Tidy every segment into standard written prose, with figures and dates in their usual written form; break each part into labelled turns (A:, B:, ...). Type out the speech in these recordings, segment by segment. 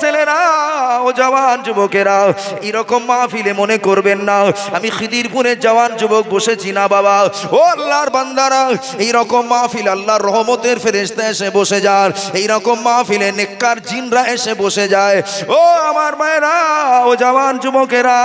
A: ছেলেরা, ও জওয়ান যুবকেরা, এরকম মাহফিলে মনে করবেন না আমি খিদিরপুরের জওয়ান যুবক বসেছি না বাবা। ও আল্লাহর বান্দারা, এইরকম মাহফিল আল্লাহর রহমতের ফেরেশতা এসে বসে যান, এইরকম মাহফিলে নেককার জিনরা এসে বসে যায়। ও আমার মায়েরা, ও জওয়ান যুবকেরা,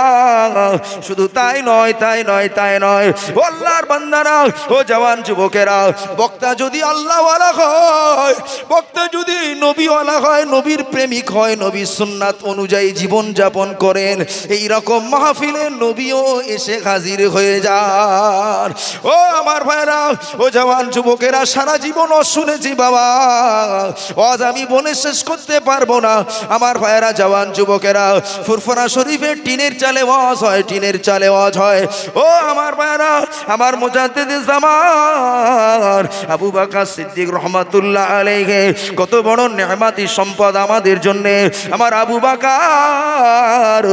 A: শুধু তাই নয়, তাই নয়, তাই নয়, ও আল্লাহর বান্দারা, ও জওয়ান যুবকেরা, বক্তা যদি আল্লাহওয়ালা হয়, বক্তা যদি নবীওয়ালা হয়, নবীর প্রেমিক হয়, নবীর সুন্নাত অনুযায়ী জীবন যাপন করেন, এই রকম মাহফিলে নবীও এসে হাজির হয়ে যান। ও আমার ভাইরা, ও জওয়ান যুবকেরা, সারা জীবন শুনেছি বাবা, আজ আমি বলে শেষ করতে পারবো না। আমার ভাইরা, জওয়ান যুবকেরা, ফুরফুরা শরীফের টিনের চালে ওয়াজ হয়, টিনের চালে ওয়াজ হয়। ও আমার ভাইরা, আমার মুজাদ্দিদে জামান আবু বকর সিদ্দিক রহমাতুল্লাহ আলাইহি, কত বড় নেয়ামতি সম্পদ আমাদের জন্য। আমার আবু বকর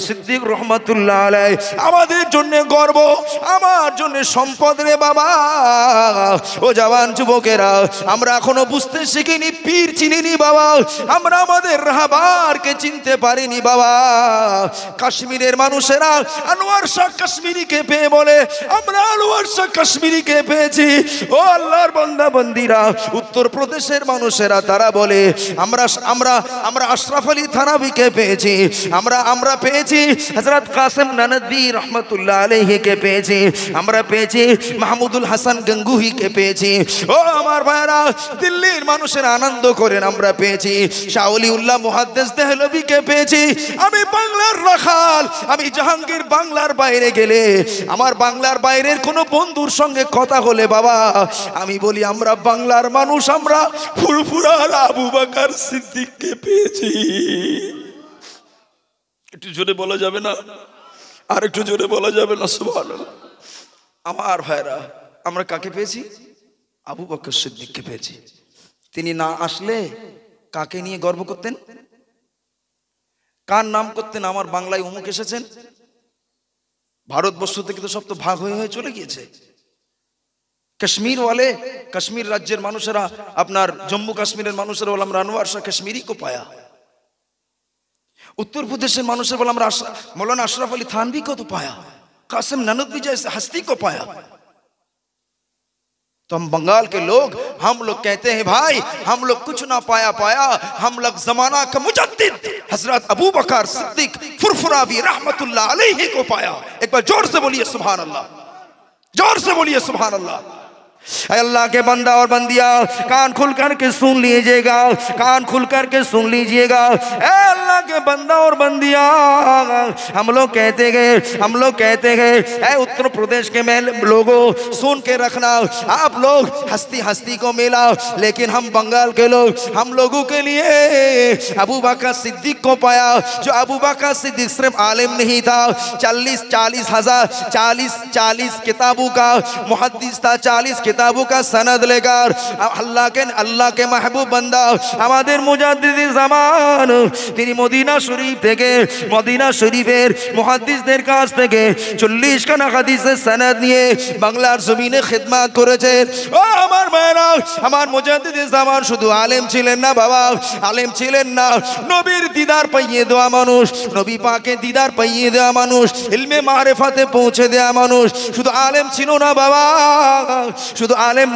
A: সিদ্দিক রহমাতুল্লাহ আলাইহি আমাদের জন্য গর্ব, আমার জন্য সম্পদ রে বাবা। ও জওয়ান যুবকেরা, আমরা এখনো বুঝতে শিখিনি, পীর চিনিনি বাবা, আমরা আমাদের রাহবারকে চিনতে পারিনি বাবা। কাশ্মীরের মানুষেরা আনোয়ার শাহ কাশ্মীরিকে পেয়ে বলে আমরা আনোয়ার শাহ কাশ্মীরিকে পেয়েছি। ও আল্লাহর বান্দা বান্দিরা, উত্তর প্রদেশের মানুষেরা তারা বলে আমরা আমরা আমরা আশরাফ আলী থানাভিকে পেয়েছি, আমরা পেয়েছি হযরত কাসেম নানভী রহমাতুল্লাহ আলাইহিকে পেয়েছি, আমরা পেয়েছি মাহমুদুল হাসান গঙ্গুহিকে পেয়েছি। ও আমার ভাইরা, দিল্লির মানুষের আনন্দ করেন, আমরা পেয়েছি শাহ ওলিউল্লাহ মুহাদ্দিস দেহলভীকে পেয়েছি। আমি বাংলার রাখাল, আমি জাহাঙ্গীর বাংলার বাইরে গেলে, আমার বাংলার বাইরের কোনো বন্ধুর সঙ্গে কথা হলে বাবা আমি বলি আমরা বাংলার মানুষ, আমরা ফুরফুরার আবু বকর সিদ্দিককে পেয়েছি। একটু জোরে বলা যাবে না? আর একটু জোরে বলা যাবে না? সুবহানাল্লাহ। আমার ভাইরা, আমরা কাকে পেয়েছি? আবু বকর সিদ্দিককে পেয়েছি। তিনি না আসলে কাকে নিয়ে গর্ব করতেন, কার নাম করতেন? আমার বাংলায় অমুক এসেছেন। ভারতবর্ষ থেকে তো সব তো ভাগ হয়ে হয়ে চলে গিয়েছে। কাশ্মীর ওয়ালে, কাশ্মীর রাজ্যের মানুষেরা, আপনার জম্মু কাশ্মীরের মানুষেরা বলে আমরা আনোয়ার শাহ কাশ্মীরি কো পায়া। उत्तर प्रदेश মানুষে বলে আমরা मौलाना अशरफ अली थानवी को तो पाया, कासिम ननदवी जैसे हस्ती को पाया। तो हम बंगाल के लोग, हम लोग कहते हैं भाई हम लोग कुछ ना पाया, हम लोग जमाना का मुजद्दिद हजरत अबू बकर सिद्दीक फुरफुरावी रहमतुल्लाह अलैहि को पाया। एक बार जोर से बोलिए सुभान अल्लाह, जोर से बोलिए सुभान अल्लाह। अल्लाह के बंदा और बंदिया, कान खुल करके सुन लीजिएगा, कान खुल करके सुन लीजिएगा। अल्लाह के बंदा और बंदिया, हम लोग कहते हैं उत्तर प्रदेश के लोगों सुन के रखना, आप लोग हस्ती को मिला, लेकिन हम बंगाल के लोग, हम लोगों के लिए अबू बकर सिद्दीक को पाया। जो अबू बकर सिद्दीक सिर्फ आलिम नहीं था, 40 किताबों का मुहद्दिस था, 40 किताबों का सनद लेकर अल्लाह के महबूब बंदा हमारे मुजाद्दिदी ज़मान, তিনি মদিনা শরীফ থেকে, মদিনা শরীফের মুহাদ্দিসদের কাছ থেকে 40 খানা হাদিসের সনদ নিয়ে বাংলার জমিনে খিদমত করেছেন। ও আমার ভাইরা, আমার মুজাদ্দিদি ज़मान শুধু আলেম ছিলেন না বাবা, আলেম ছিলেন না, নবীর দিদার পাইয়ে দেওয়া মানুষ, নবী পাকের দিদার পাইয়ে দেওয়া মানুষ, ইলমে মারিফাতে পৌঁছে দেওয়া মানুষ। শুধু আলেম ছিল না বাবা, শুধু আলেম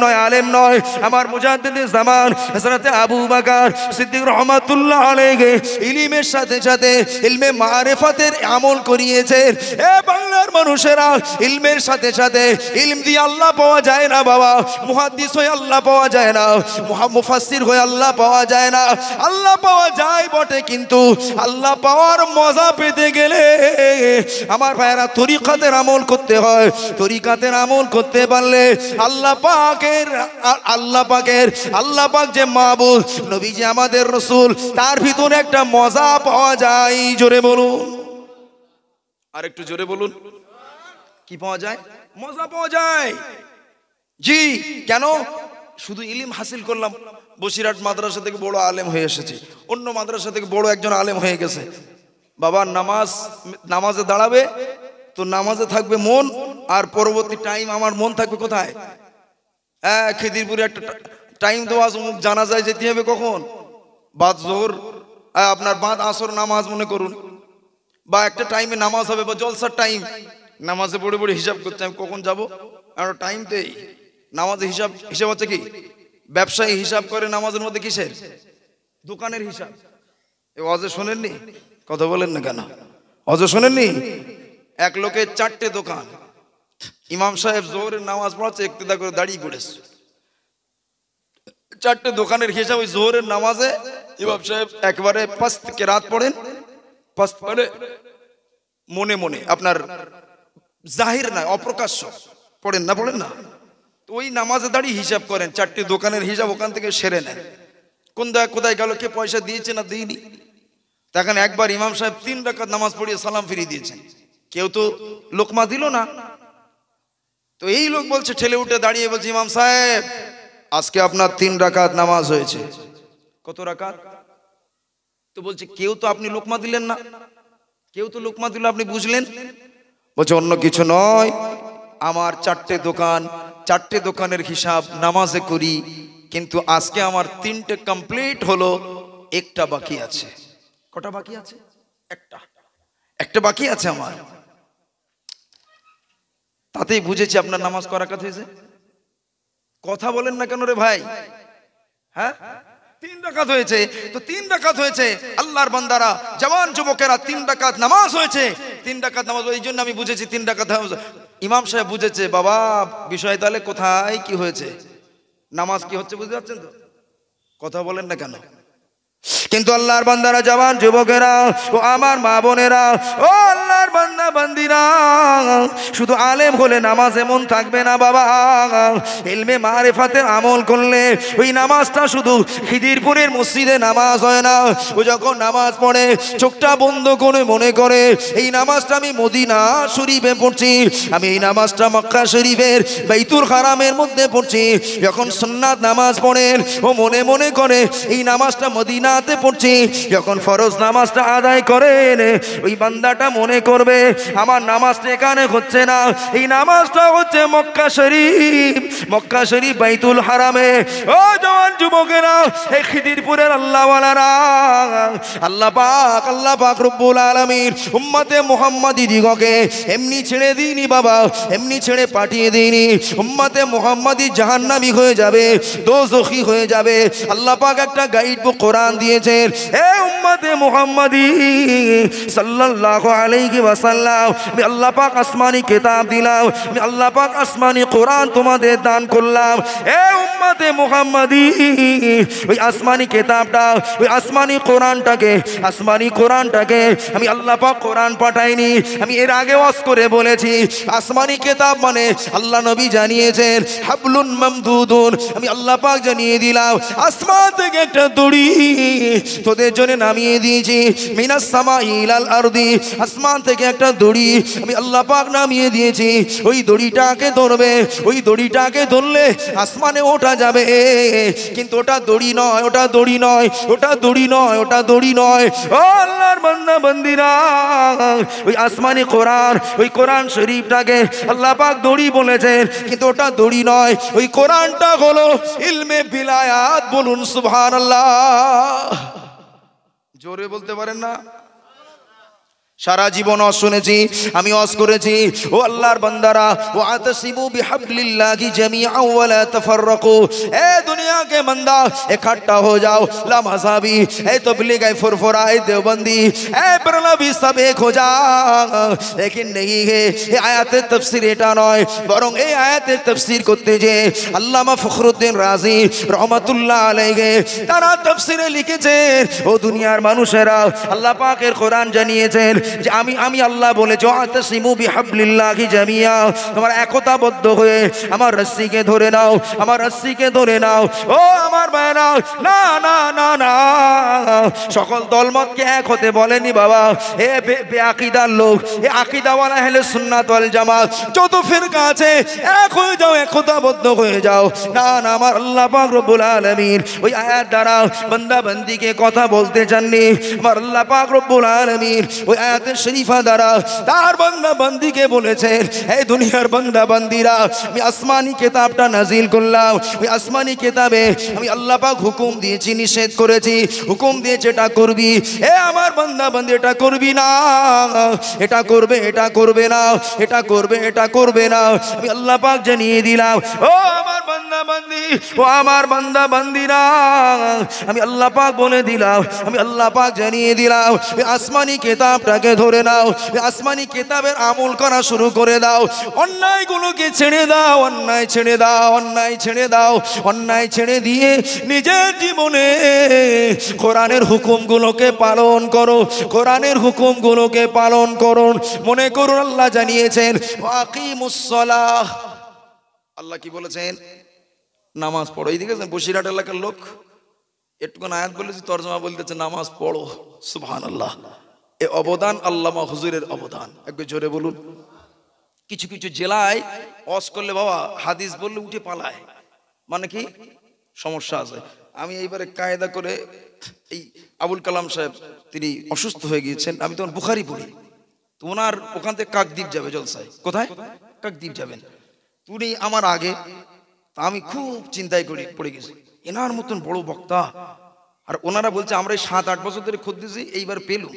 A: নয়, আমার মুজাদ্দিদে ज़मान হযরত আবু বকর সিদ্দিক রহমাতুল্লাহ আলাইহি ইলমের সাথে সাথে ইলমে মারিফাতের আমল করিয়েছেন। এ বাংলার মানুষেরা, ইলমের সাথে সাথে ইলম দিয়ে আল্লাহ পাওয়া যায় না বাবা, মুহাদ্দিস হয়ে আল্লাহ পাওয়া যায় না, মুফাসসির হয়ে আল্লাহ পাওয়া যায় না। আল্লাহ পাওয়া যায় বটে, কিন্তু আল্লাহ পাওয়ার মজা পেতে গেলে আমার ভাইরা তরিকাতের আমল করতে হয়। তরিকাতের আমল করতে পারলে আল্লাহ পাক যে মাবুদ, নবী যে আমাদের রাসূল, তার ভিতরে একটা মজা পাওয়া যায়। জোরে বলুন, আর একটু জোরে বলুন, কি পাওয়া যায়? মজা পাওয়া যায়। জি, কেন? শুধু ইলম হাসিল করলাম, বসিরহাট মাদ্রাসা থেকে বড় আলেম হয়ে এসেছি, অন্য মাদ্রাসা থেকে বড় একজন আলেম হয়ে গেছে। বাবা নামাজে দাঁড়াবে তো নামাজে থাকবে মন, আর পরবর্তী টাইম আমার মন থাকবে কোথায়? খিদিরপুরে একটা টাইম দেওয়া, জানাজায় যেতে হবে কখন? বাদ জোহর আপনার বাদ আসর নামাজ মনে করুন, বা একটা টাইমে নামাজ হবে বা জলসার টাইম, নামাজে পড়ে পড়ে হিসাব করতে আমি কখন যাবো, আর টাইম তো এই নামাজে হিসাব হচ্ছে কি ব্যবসায়ী হিসাব করে নামাজের মধ্যে কিসের, দোকানের হিসাব। এ অজে শোনেননি, কথা বলেন না কেন, অজে শোনেননি? এক লোকের 4টে দোকান, ইমাম সাহেব জোহরের নামাজ পড়াচ্ছে, ইক্তেদা করে দাঁড়িয়ে পড়েছে, 4টে দোকানের হিসাব ওই জোহরের নামাজে ইমাম সাহেব একবারে পাস্ত কেরাত পড়েন, পাস্ত পড়ে মনে মনে, আপনার জাহির না অপ্রকাশ্য পড়েন না, তো ওই নামাজে দাঁড়িয়ে হিসাব করেন, 4টে দোকানের হিসাব ওখান থেকে সেরে নেন, কোন কোথায় গেল, কে পয়সা দিয়েছে না দিইনি। তখন একবার ইমাম সাহেব 3 রাকাত নামাজ পড়িয়ে সালাম ফিরিয়ে দিয়েছেন, কেউ তো লোকমা দিল না। তো এই লোক বলছে, ঠেলে উঠে দাঁড়িয়ে বলছে, ইমাম সাহেব আজকে আপনার 3 রাকাত নামাজ হয়েছে। কত রাকাত? তো বলছে, কেউ তো আপনি লোকমা দিলেন না, কেউ তো লোকমা দিল, আপনি বুঝলেন? বলছে, অন্য কিছু নয়, আমার 4টে দোকান, 4টে দোকানের হিসাব নামাজে করি, কিন্তু আজকে আমার 3টে কমপ্লিট হলো, একটা বাকি আছে। কটা বাকি আছে? একটা বাকি আছে আমার। তাতেই বুঝেছি আপনার নামাজ করা কথা হয়েছে। কথা বলেন না কেন রে ভাই? হ্যাঁ, 3 রাকাত হয়েছে, তো 3 রাকাত হয়েছে, আল্লাহর বান্দারা, জওয়ান যুবকেরা, 3 রাকাত নামাজ হয়েছে, 3 রাকাত নামাজ। এই জন্য আমি বুঝেছি 3 রাকাত। ইমাম সাহেব বুঝেছে, বাবা বিষয় তাহলে কোথায় কি হয়েছে, নামাজ কি হচ্ছে বুঝতে পারছেন তো? কথা বলেন না কেন? কিন্তু আল্লাহর বান্দারা, জওয়ান যুবকেরা ও আমার মা বোনেরা, ও আল্লাহর বান্দা বান্দিরা, শুধু আলেম হলে নামাজ এমন থাকবে না বাবা। ইলমে মারিফাতে আমল করলে ওই নামাজটা শুধু খিদিরপুরের মসজিদে নামাজ হয় না। ও যখন নামাজ পড়ে চোখটা বন্ধ করে মনে করে এই নামাজটা আমি মদিনা শরীফে পড়ছি, আমি এই নামাজটা মক্কা শরীফের বাইতুল হারামের মধ্যে পড়ছি। যখন সুন্নাত নামাজ পড়েন ও মনে মনে করে এই নামাজটা মদিনা পড়ছি, যখন ফরজ নামাজটা আদায় করেন ওই বান্দাটা মনে করবে আমার নামাজটা এখানে হচ্ছে না, এই নামাজটা হচ্ছে মক্কা শরীফ বাইতুল হারামে। ও জওয়ান যুবকেরা, এই খিদিরপুরের আল্লাহওয়ালারা, আল্লাহ পাক রব্বুল আলামিন উম্মতে মুহাম্মাদি দিগকে এমনি ছেড়ে দিইনি বাবা, এমনি ছেড়ে পাঠিয়ে দিইনি। উম্মতে মুহাম্মাদি জাহান্নামী হয়ে যাবে, দোজখী হয়ে যাবে। আল্লাহ পাক একটা গাইড বুক কোরআন দিয়েছেন, এ উম্মতে মুহাম্মাদি সাল্লাল্লাহু আলাইহি ওয়াসাল্লাম, আমি আল্লাহ পাক আসমানি কিতাব দিলাম, আমি আল্লাহ পাক আসমানি কোরআন তোমাদের দান করলাম। এ উম্মতে মুহাম্মাদি, ওই আসমানি কিতাবটা, ওই আসমানি কোরআনটাকে আমি আল্লাহ পাক কোরআন পাঠাইনি। আমি এর আগে ওয়াজ করে বলেছি, আসমানি কিতাব মানে আল্লাহ নবী জানিয়েছেন হাবলুন মামদুদুন, আমি আল্লাহ পাক জানিয়ে দিলাম আসমান থেকে একটা দড়ি তোদের জন্য নামিয়ে দিয়েছি। মিনাস সামাই ইলাল আরদি, আসমান থেকে একটা দড়ি আমি আল্লাহ পাক নামিয়ে দিয়েছি। ওই দড়িটাকে ধরবে, ওই দড়িটাকে ধরলে আসমানে ওঠা যাবে, কিন্তু ওটা দড়ি নয়, ওটা দড়ি নয়, ওটা দড়ি নয়, ওটা দড়ি নয়। ও আল্লাহর বান্দা বান্দিরা, ওই আসমানি কোরআন, ওই কোরআন শরীফটাকে আল্লাহ পাক দড়ি বলেছেন, কিন্তু ওটা দড়ি নয়, ওই কোরআনটা হলো ইলমে বিলায়াত। বলুন সুবহানাল্লাহ। জোরে বলতে পারেন না? সারা জীবন ওয়াজ শুনেছি, আমি ওয়াজ করেছি, ও আল্লাহর বান্দারা, ওয়াতাসিমু বিহাবলিল্লাহি জামিআন ওয়া লা তাফাররাকু, এ দুনিয়া के बंदा इकट्ठा हो जाओ, ला मज़हबी ए तबलीग ए फुरफुरा ए देवबंदी ए बरलवी सब एक हो जाओ। लेकिन नहीं है ये आयतेर तफसीर এটা নয়, বরং এই আয়াতের তফসির করতে যে আল্লামা ফখরুদ্দিন রাজি রহমাতুল্লাহ আলাইহি তারা তফসিরে লিখেছেন, ও দুনিয়ার মানুষেরা, আল্লাহ পাকের কোরআন জানিয়েছেন যে আমি আল্লাহ বলে ওয়াতাসিমু বিহাবলিল্লাহি জামিআ, তোমরা একতাবদ্ধ হয়ে আমার রস্সিকে ধরে নাও, আমার রস্সিকে ধরে নাও। ও আমার ভাইরা, না না না না, সকল দলমতকে এক হতে বলেনি বাবা। এ বেআকিদার লোক, এ আকীদাওয়ালা আহলে সুন্নাত ওয়াল জামাত যত ফিরকা আছে, এক হয়ে যাও, একতাবদ্ধ হয়ে যাও। না না, আমার আল্লাহ পাক রব্বুল আলামিন ওই আয়াত দ্বারা বান্দা বান্দিকে কথা বলতে চাননি। আমার আল্লাহ পাক রব্বুল আলামিন ওই আয়াত আয়াতের শরীফা দ্বারা তার বান্দা বান্দিকে বলেছেন, এই দুনিয়ার বান্দা বান্দিরা, আমি আসমানি কিতাবটা নাজিল করলাম, ওই আসমানি কিতাবে আমি আল্লাহ পাক হুকুম দিয়েছি, নিষেধ করেছি, হুকুম দিয়েছে এটা করবি, এ আমার বান্দা বান্দি এটা করবি না, এটা করবে এটা করবে না, এটা করবে এটা করবে না, আমি আল্লাহ পাক জানিয়ে দিলাম। ও আমার বান্দা বান্দি, ও আমার বান্দা বান্দিরা, আমি আল্লাহ পাক বলে দিলাম, আমি আল্লাহ পাক জানিয়ে দিলাম, আসমানি কিতাবটাকে ধরে নাও, আসমানি কিতাবের আমল করা শুরু করে দাও, অন্যায়গুলোকে ছেড়ে দাও, অন্যায় ছেড়ে দাও, অন্যায় ছেড়ে দাও, অন্যায় ছেড়ে দিয়ে নিজের জীবনে কোরআনের হুকুমগুলোকে পালন করো, কোরআনের হুকুমগুলোকে পালন করুন। মনে করুন আল্লাহ জানিয়েছেন আকিমুস সালাহ, আল্লাহ কি বলেছেন? নামাজ পড়ো। এই দিকে বসিরহাট এলাকার লোক একটুখানি আয়াত বলেছি, তর্জমা বলতেছে নামাজ পড়ো। সুবহানাল্লাহ, এ অবদান আল্লামা হুজুরের অবদান। একটু জোরে বলুন। কিছু কিছু জেলায় ওয়াজ করলে বাবা হাদিস বললে উঠে পালায়, মানে কি সমস্যা আছে। আমি এইবারে কায়দা করে, এই আবুল কালাম সাহেব তিনি অসুস্থ হয়ে গিয়েছেন, আমি তখন বুখারি পড়ি, তো ওনার ওখান থেকে কাকদ্বীপ যাবে জলসায়। কোথায়? কাকদ্বীপ যাবেন। উনি আমার আগে, আমি খুব চিন্তায় করে পড়ে গেছি, এনার মতন বড় বক্তা, আর ওনারা বলছে আমরা 7-8 বছর ধরে খোঁজ দিয়েছি, এইবার পেলুম,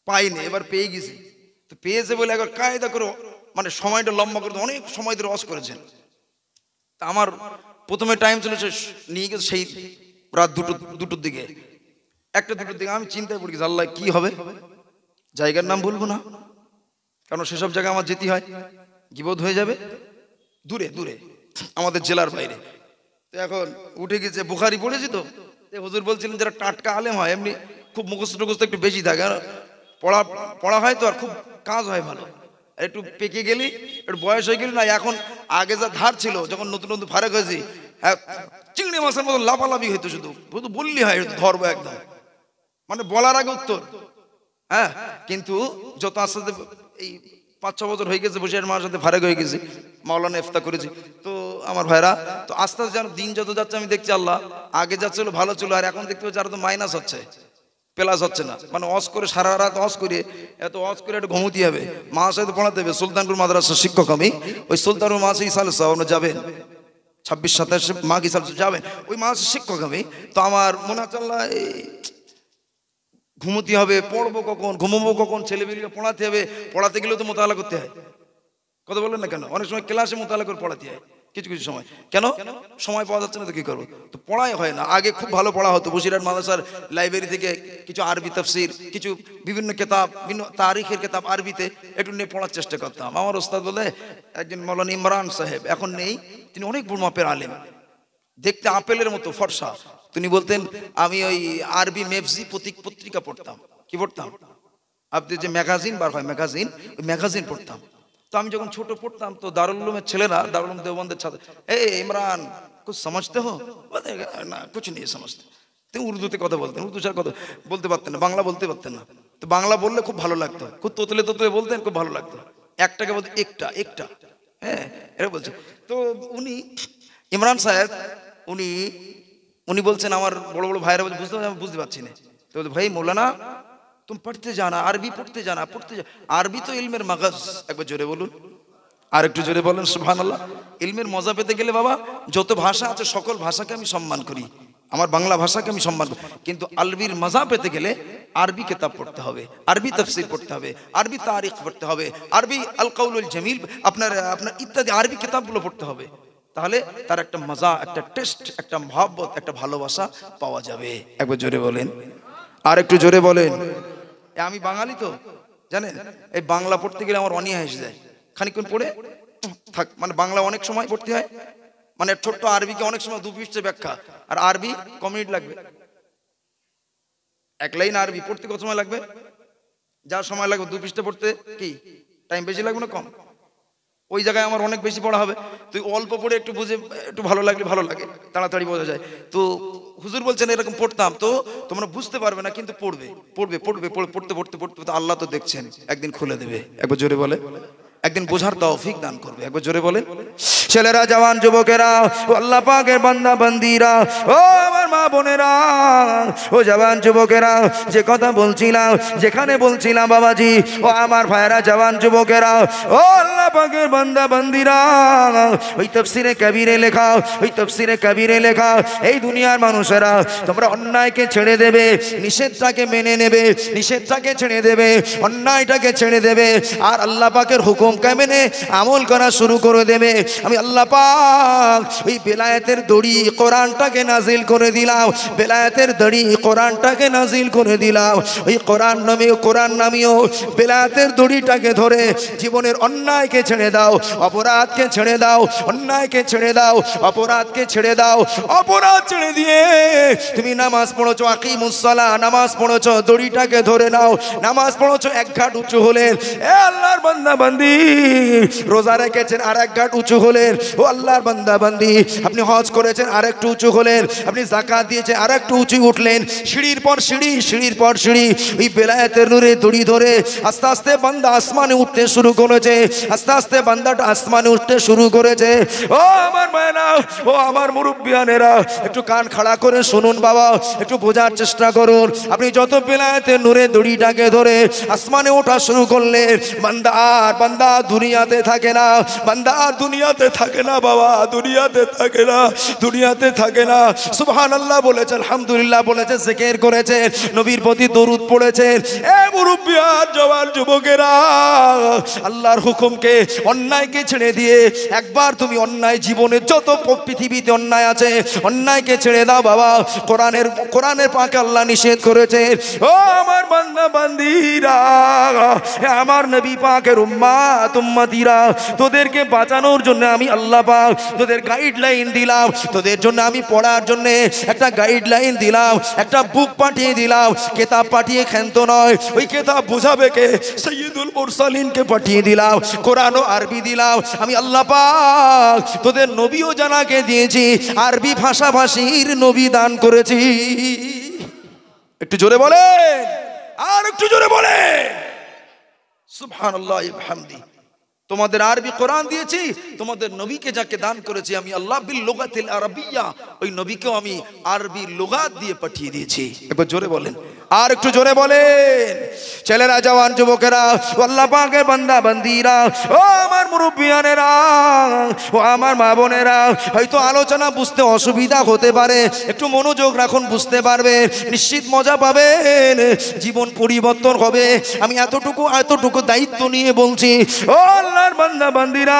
A: পাইনি, এবার পেয়ে গেছি। তো পেয়েছে বলে একবার কায়দা করে, মানে সময়টা লম্বা করে অনেক সময় ধরে ওয়াজ করেছেন। তা আমার প্রথমে টাইম চলেছে, নিয়ে গেছে সেই রাত দুটোর দিকে, 1টা-2টোর দিকে। আমি চিন্তায় পড়ে গেছি, আল্লাহ কি হবে, জায়গার নাম বলবো না, কারণ সেসব জায়গায় আমার যেতে হয়, গীবত হয়ে যাবে, দূরে দূরে আমাদের জেলার বাইরে। তো এখন উঠে গেছে, বুখারি পড়েছি তো, হুজুর বলছিলেন যারা টাটকা আলেম হয়, এমনি খুব মুখস্থ টুখস্থ একটু বেশি থাকে, আর পড়া হয় তো, আর খুব কাজ হয় ভালো। একটু পেকে গেলি, একটু বয়স হয়ে গেলি না, এখন আগে যা ধার ছিল, যখন নতুন নতুন ফারাক হয়েছি, চিংড়ি মাছের মতো লাফালাফি হইতো, শুধু বললি হয় ধরবো একদম, মানে বলার আগে উত্তর। হ্যাঁ, কিন্তু যত আস্তে আস্তে এই 5-6 বছর হয়ে গেছে, বসে মার সাথে ফারাক হয়ে গেছি, মাওলানা ইফতা করেছি, তো আমার ভাইরা তো আস্তে আস্তে যেন দিন যত যাচ্ছে আমি দেখছি আল্লাহ আগে যা ছিল ভালো ছিল, আর এখন দেখতে পাচ্ছি আর তো মাইনাস হচ্ছে, প্লাস হচ্ছে না। মানে ওয়াজ করে সারা রাত ওয়াজ করে, এত ওয়াজ করে একটু ঘুমোতে হবে, মা সাথে পড়াতে হবে। সুলতানপুর মাদ্রাসার শিক্ষক আমি, ওই সুলতানপুর মাসে ইসাল সাহেব আপনারা যাবেন, 26-27 মাঘ ইসাল যাবেন, ওই মাসের শিক্ষক আমি। তো আমার মনে হচ্ছে আল্লাহ ঘুমোতে হবে, পড়বো কখন, ঘুমবো কখন, ছেলেমেয়েকে পড়াতে হবে, পড়াতে গেলেও তো মোতালা করতে হয়। কথা বলেন না কেন? অনেক সময় ক্লাসে মোতালা করে পড়াতে হয়, কিছু কিছু সময় কেন সময় পাওয়া যাচ্ছে না, তো কি করবো, তো পড়াই হয় না। আগে খুব ভালো পড়া হতো, বসিরহাট মাদ্রাসার লাইব্রেরি থেকে কিছু আরবি তাফসির, কিছু বিভিন্ন কিতাব, বিভিন্ন তারিখের কিতাব আরবিতে একটু নিয়ে পড়ার চেষ্টা করতাম। আমার ওস্তাদ বলে একজন মাওলানা ইমরান সাহেব, এখন নেই, তিনি অনেক বড় মাপের আলেম, দেখতে আপেলের মতো ফর্সা। তিনি বলতেন আমি ওই আরবি মেফজি পত্রিকা পড়তাম। কি পড়তাম? আপনি যে ম্যাগাজিন বার হয়, ম্যাগাজিন, ওই ম্যাগাজিন পড়তাম। তো আমি যখন ছোট পড়তাম, তো দারুল উলুমের ছেলেরা, দারুল উলুম দেওবন্দের ছাত্র, ইমরান কুছ সমঝতে হো? না, কুছ নেই সমঝতে। তিনি উর্দুতে কথা বলতেন, উর্দু ছাড়া কথা বলতে পারতেন না, বাংলা বলতে পারতেন না। তো বাংলা বললে খুব ভালো লাগতো, খুব তোতলে তোতলে বলতেন, খুব ভালো লাগতো। একটাকে বলতে একটা একটা, হ্যাঁ এটা বলছে। তো উনি ইমরান সাহেব, উনি বলছেন আমার বড় বড় ভাইরা বলছে, বুঝতে পারছি না। তো বলতে ভাই মৌলানা तुम पढ़ते जाना, अरबी पढ़ते जाना, अरबी तो इल्मेर मगज। एक बार जोरे बोलून, আর একটু জোরে বলেন সুবহানাল্লাহ। ইলমের মজা পেতে গেলে বাবা যত ভাষা আছে সকল ভাষাকে আমি সম্মান করি, আমার বাংলা ভাষাকে আমি সম্মান করি, কিন্তু আরবির মজা পেতে গেলে আরবি কিতাব পড়তে হবে, আরবি তাফসীর পড়তে হবে, আরবি তারিখ পড়তে হবে, আরবি আল কাউলুল জামিল, আপনার ইত্যাদি আরবি কিতাবগুলো পড়তে হবে। তাহলে তার একটা মজা, একটা টেস্ট, একটা মহব্বত, একটা ভালোবাসা পাওয়া যাবে। একবার জোরে বলেন, আর একটু জোরে বলেন। আমি বাঙালি তো জানেন, এই বাংলা পড়তে গেলে আমার অনীহা এসে যায়, খানিকক্ষণ পড়ে থাক, মানে বাংলা অনেক সময় পড়তে হয়, মানে ছোট্ট আরবিকে অনেক সময় 2 পৃষ্ঠা ব্যাখ্যা, আর আরবি কম মিনিট লাগবে, 1 লাইন আরবি পড়তে কত সময় লাগবে? যা সময় লাগবে 2 পৃষ্ঠা পড়তে, কি টাইম বেশি লাগবে না কম? ওই জায়গায় আমার অনেক বেশি পড়া হবে। তুই অল্প পড়ে একটু বুঝে একটু ভালো লাগলে ভালো লাগে, তাড়াতাড়ি বোঝা যায়। তো হুজুর বলছেন এরকম পড়তাম, তো তোমরা বুঝতে পারবে না, কিন্তু পড়বে পড়বে পড়বে পড়তে পড়তে পড়তে পড়তে আল্লাহ তো দেখছেন, একদিন খুলে দেবে। একবার জোরে বলে, একদিন বোঝার তৌফিক দান করবে। একবার জোরে বলেন। ছেলেরা, জওয়ান যুবকেরা, ও আল্লাহ পাকের বান্দা বান্দিরা, ও আমার মা বোনেরা, ও জওয়ান যুবকেরা, যে কথা বলছিলাম, যেখানে বলছিলাম বাবাজি, ও আমার ভাইরা জওয়ান যুবকেরা, ও আল্লাহ পাকের বান্দা বান্দিরা, ওই তাফসীরে কবিরে লেখা, ওই তাফসীরে কবিরে লেখা, এই দুনিয়ার মানুষেরা তোমরা অন্যায়কে ছেড়ে দেবে, নিষেধটাকে মেনে নেবে, নিষেধটাকে ছেড়ে দেবে, অন্যায়টাকে ছেড়ে দেবে, আর আল্লাহ পাকের হুকুমকে মেনে আমল করা শুরু করে দেবে। আমি আল্লাহ পাক ওই বেলায়েতের দড়ি কোরআনটাকে নাজিল করে দিলাম, বেলায়েতের দড়ি কোরআনটাকে নাজিল করে দিলাম। ওই কোরআন নামীয় বেলায়েতের দড়িটাকে ধরে জীবনের অন্যায়কে ছেড়ে দাও, অপরাধকে ছেড়ে দাও, অন্যায়কে ছেড়ে দাও, অপরাধকে ছেড়ে দাও। অপরাধ ছেড়ে দিয়ে তুমি নামাজ পড়েছো, আকিমুস সালাহ, নামাজ পড়েছো, দড়িটাকে ধরে নাও, নামাজ পড়েছো, এক ঘাট উঁচু হলেন, এ আল্লাহর বান্দা বান্দি, রোজা রেখেছেন আর এক ঘাট উঁচু হলেন, ও আল্লাহর বান্দা বান্দি, আপনি হজ করেছেন আর একটু উঁচু হলেন, আপনি যাকাত দিয়েছেন আর একটু উঁচু উঠলেন, সিঁড়ির পর সিঁড়ি, সিঁড়ির পর সিঁড়ি, ওই বেলায়েতের নূরে দড়ি ধরে আস্তে আস্তে বান্দা আসমানে উঠতে শুরু করেছে, আস্তে আস্তে বান্দাটা আসমানে উঠতে শুরু করেছে। ও আমার মায়েরা, ও আমার মুরব্বিয়ানেরা, একটু কান খাড়া করে শুনুন বাবা, একটু বোঝার চেষ্টা করুন। আপনি যত বেলায়েতের নূরে দড়িটাকে ধরে আসমানে ওঠা শুরু করলেন, বান্দা দুনিয়াতে থাকে না, বান্দা দুনিয়াতে থাকে না বাবা, দুনিয়াতে থাকে না, দুনিয়াতে থাকে না। সুবহানাল্লাহ বলেছেন, আলহামদুলিল্লাহ বলেছেন, জিকির করেছেন, নবীর প্রতি দরুদ পড়েছেন। এ মুরব্বিয়ান, জওয়ান যুবকেরা, আল্লাহর হুকুমকে, অন্যায়কে ছেড়ে দিয়ে একবার তুমি অন্যায়, জীবনে যত পৃথিবীতে অন্যায় আছে অন্যায়কে ছেড়ে দাও বাবা। কোরআনের পাকে আল্লাহ নিষেধ করেছেন, ও আমার বান্দা বান্দিরা, আমার নবী পাকের উম্মত উম্মতিরা, তোদেরকে বাঁচানোর জন্য আমি আল্লাহ পাক তোদের গাইডলাইন দিলাম, তোদের জন্য আমি পড়ার জন্য একটা গাইডলাইন দিলাম, একটা বুক পাঠিয়ে দিলাম, কিতাব পাঠিয়ে ক্ষান্ত নয়, ওই কিতাব বুঝাবে কে, সাইয়্যিদুল মুরসালিনকে পাঠিয়ে দিলাম, কোরআন ও আরবি দিলাম। আমি আল্লাহ পাক তোদের নবীও জানাকে দিয়েছি, আরবি ভাষাভাষীর নবী দান করেছি। একটু জোরে বলে, আর একটু জোরে বলে সুবহানাল্লাহ বিহামদি। তোমাদের আরবি কোরআন দিয়েছি, তোমাদের নবীকে যাকে দান করেছি আমি আল্লাহ, বিল লুগাতিল আরাবিয়া, ওই নবীকেও আমি আরবি লুগাত দিয়ে পাঠিয়ে দিয়েছি। একবার জোরে বলেন, আর একটু জোরে বলেন। ছেলেরা, জওয়ান যুবকেরা, আল্লাহ পাকের বান্দা বান্দিরা, ও আমার মুরব্বিয়ানেরা, ও আমার মা বোনেরা, হয়তো আলোচনা বুঝতে অসুবিধা হতে পারে, একটু মনোযোগ রাখুন, বুঝতে পারবেন, নিশ্চিত মজা পাবেন, জীবন পরিবর্তন হবে। আমি এতটুকু দায়িত্ব নিয়ে বলছি, ও আল্লাহর বান্দা বান্দিরা,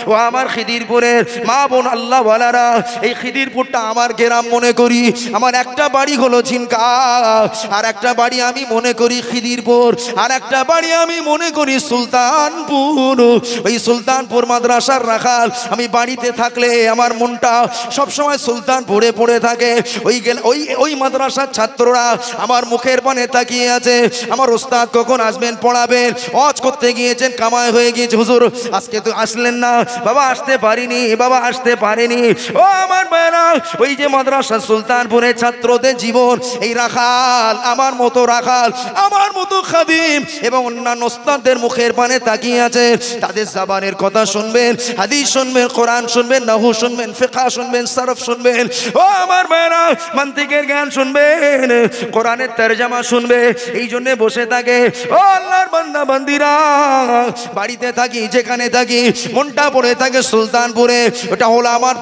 A: ও আমার খিদিরপুরের মা বোন আল্লাহ ওয়ালারা, এই খিদিরপুরটা আমার গ্রাম মনে করি, আমার একটা বাড়ি হলো ঝিনকা, আর একটা বাড়ি আমি মনে করি খিদিরপুর, আর একটা বাড়ি আমি মনে করি সুলতানপুর। ওই সুলতানপুর মাদ্রাসার রাখাল, আমি বাড়িতে থাকলে আমার মনটা সবসময় সুলতানপুরে পড়ে থাকে। ওই মাদ্রাসার ছাত্ররা আমার মুখের পানে তাকিয়ে আছে, আমার ওস্তাদ কখন আসবেন পড়াবেন, ওয়াজ করতে গিয়েছেন, কামাই হয়ে গিয়েছে, হুজুর আজকে তো আসলেন না, বাবা আসতে পারিনি, বাবা আসতে পারেনি। ও আমার ভাইরা, ওই যে মাদ্রাসা সুলতানপুরের ছাত্রদের জীবন, এই রাখাল, আমার মতো রাখাল, আমার মতো খাদিম এবং অন্যান্য ওস্তাদদের মুখের পানে তাকিয়ে আছে। তাদের জবানের কথা শুনবেন, হাদিস শুনবেন, কোরআন শুনবেন, নাহু শুনবেন, ফিকহ শুনবেন, সরফ শুনবেন, ও আমার ভাইরা মান্তিকের জ্ঞান শুনবেন, কোরআনের তরজমা শুনবে, এই জন্য বসে থাকে। ও আল্লাহর বান্দা বান্দিরা, বাড়িতে থাকি, যেখানে থাকি, মনটা পড়ে থাকে সুলতানপুরে। ওটা হলো আমার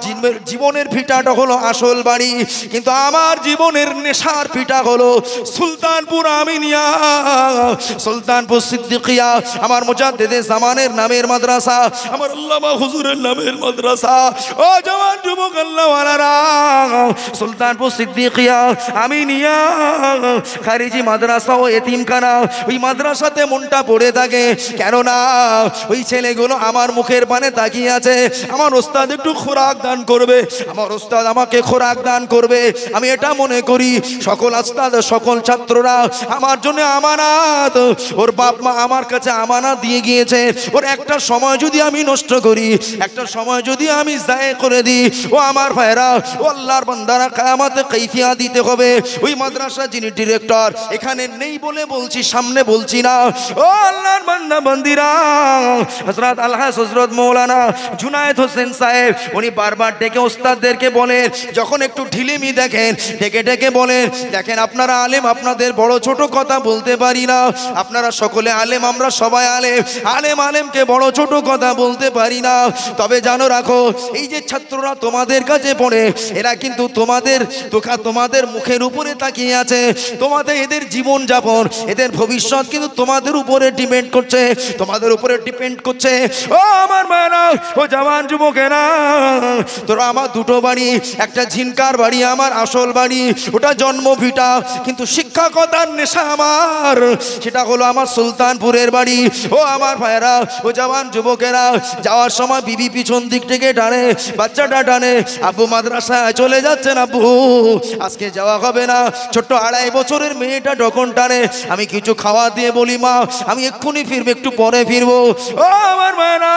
A: জীবনের ভিটাটা হলো আসল বাড়ি, কিন্তু আমার জীবনের নেশার পিঠা হলো সুলতানপুর আমিনিয়া, সুলতানপুর সিদ্দিকিয়া, আমার মুজাদ্দিদে জামানের নামের মাদ্রাসা, আমার আল্লামা হুজুরের নামের মাদ্রাসা। ও জওয়ান যুবক আল্লাহ ওয়ালারা, সুলতানপুর সিদ্দিকিয়া আমিনিয়া খারিজি মাদ্রাসা ও এতিমখানা, ওই মাদ্রাসাতে মনটা পড়ে থাকে। কেননা ওই ছেলেগুলো আমার মুখের পানে তাকিয়ে আছে, আমার ওস্তাদ একটু খোরাক দান করবে, আমার ওস্তাদ আমাকে খোরাক দান করবে। আমি এটা মনে করি, সকল ওস্তাদ সকল ছাত্ররা আমার জন্য আমানত, ওর বাপ মা আমার কাছে আমানত দিয়ে গিয়েছে। ওর একটা সময় যদি আমি নষ্ট করি, একটা সময় যদি আমি জায়ে করে দিই, ও আমার ভাইরা, ও আল্লাহর বান্দারা, কিয়ামতে কাইফিয়া দিতে হবে। ওই মাদ্রাসা যিনি ডিরেক্টর, এখানে নেই বলে বলছি, সামনে বলছি না। ও আল্লাহর বান্দা বান্দিরা, হযরত আলহাজ হযরত মাওলানা জুনায়েদ হোসেন সাহেব, উনি বারবার ডেকে ওস্তাদদেরকে বলেন, যখন একটু ঢিলেমি দেখেন, ডেকে ডেকে বলেন, দেখেন আপনারা আলেম, আপনাদের বড় ছোট কথা বলতে পারি না, আপনারা সকলে আলেম, আমরা সবাই আলেম, আলেম আলেমকে বড় ছোট কথা বলতে পারি না। তবে জানো রাখো, এই যে ছাত্ররা তোমাদের কাছে পড়ে, এরা কিন্তু তোমাদের মুখের উপরে তাকিয়ে আছে। তোমাদের এদের জীবন যাপন, এদের ভবিষ্যৎ কিন্তু তোমাদের উপরে ডিপেন্ড করছে, তোমাদের উপরে ডিপেন্ড করছে। ও আমার মায়েরা, ও জওয়ান যুবকেরা, তোরা আমার দুটো বাড়ি, একটা ঝিনকার বাড়ি আমার আসল বাড়ি, ওটা জন্মভিটা, কিন্তু শিক্ষকতার নেশা আমার, সেটা হলো আমার সুলতানপুরের বাড়ি। ও আমার ভাইয়েরা, ও জওয়ান যুবকেরা, যাওয়ার সময় বিবি পিছন দিক থেকে টানে, বাচ্চাটা টানে, আব্বু মাদ্রাসায় চলে যাচ্ছেন, আব্বু আজকে যাওয়া হবে না। ছোট্ট 2.5 বছরের মেয়েটা যখন টানে, আমি কিছু খাওয়া দিয়ে বলি, মা আমি এক্ষুনি ফিরবো, একটু পরে ফিরবো। ও আমার মায়েরা,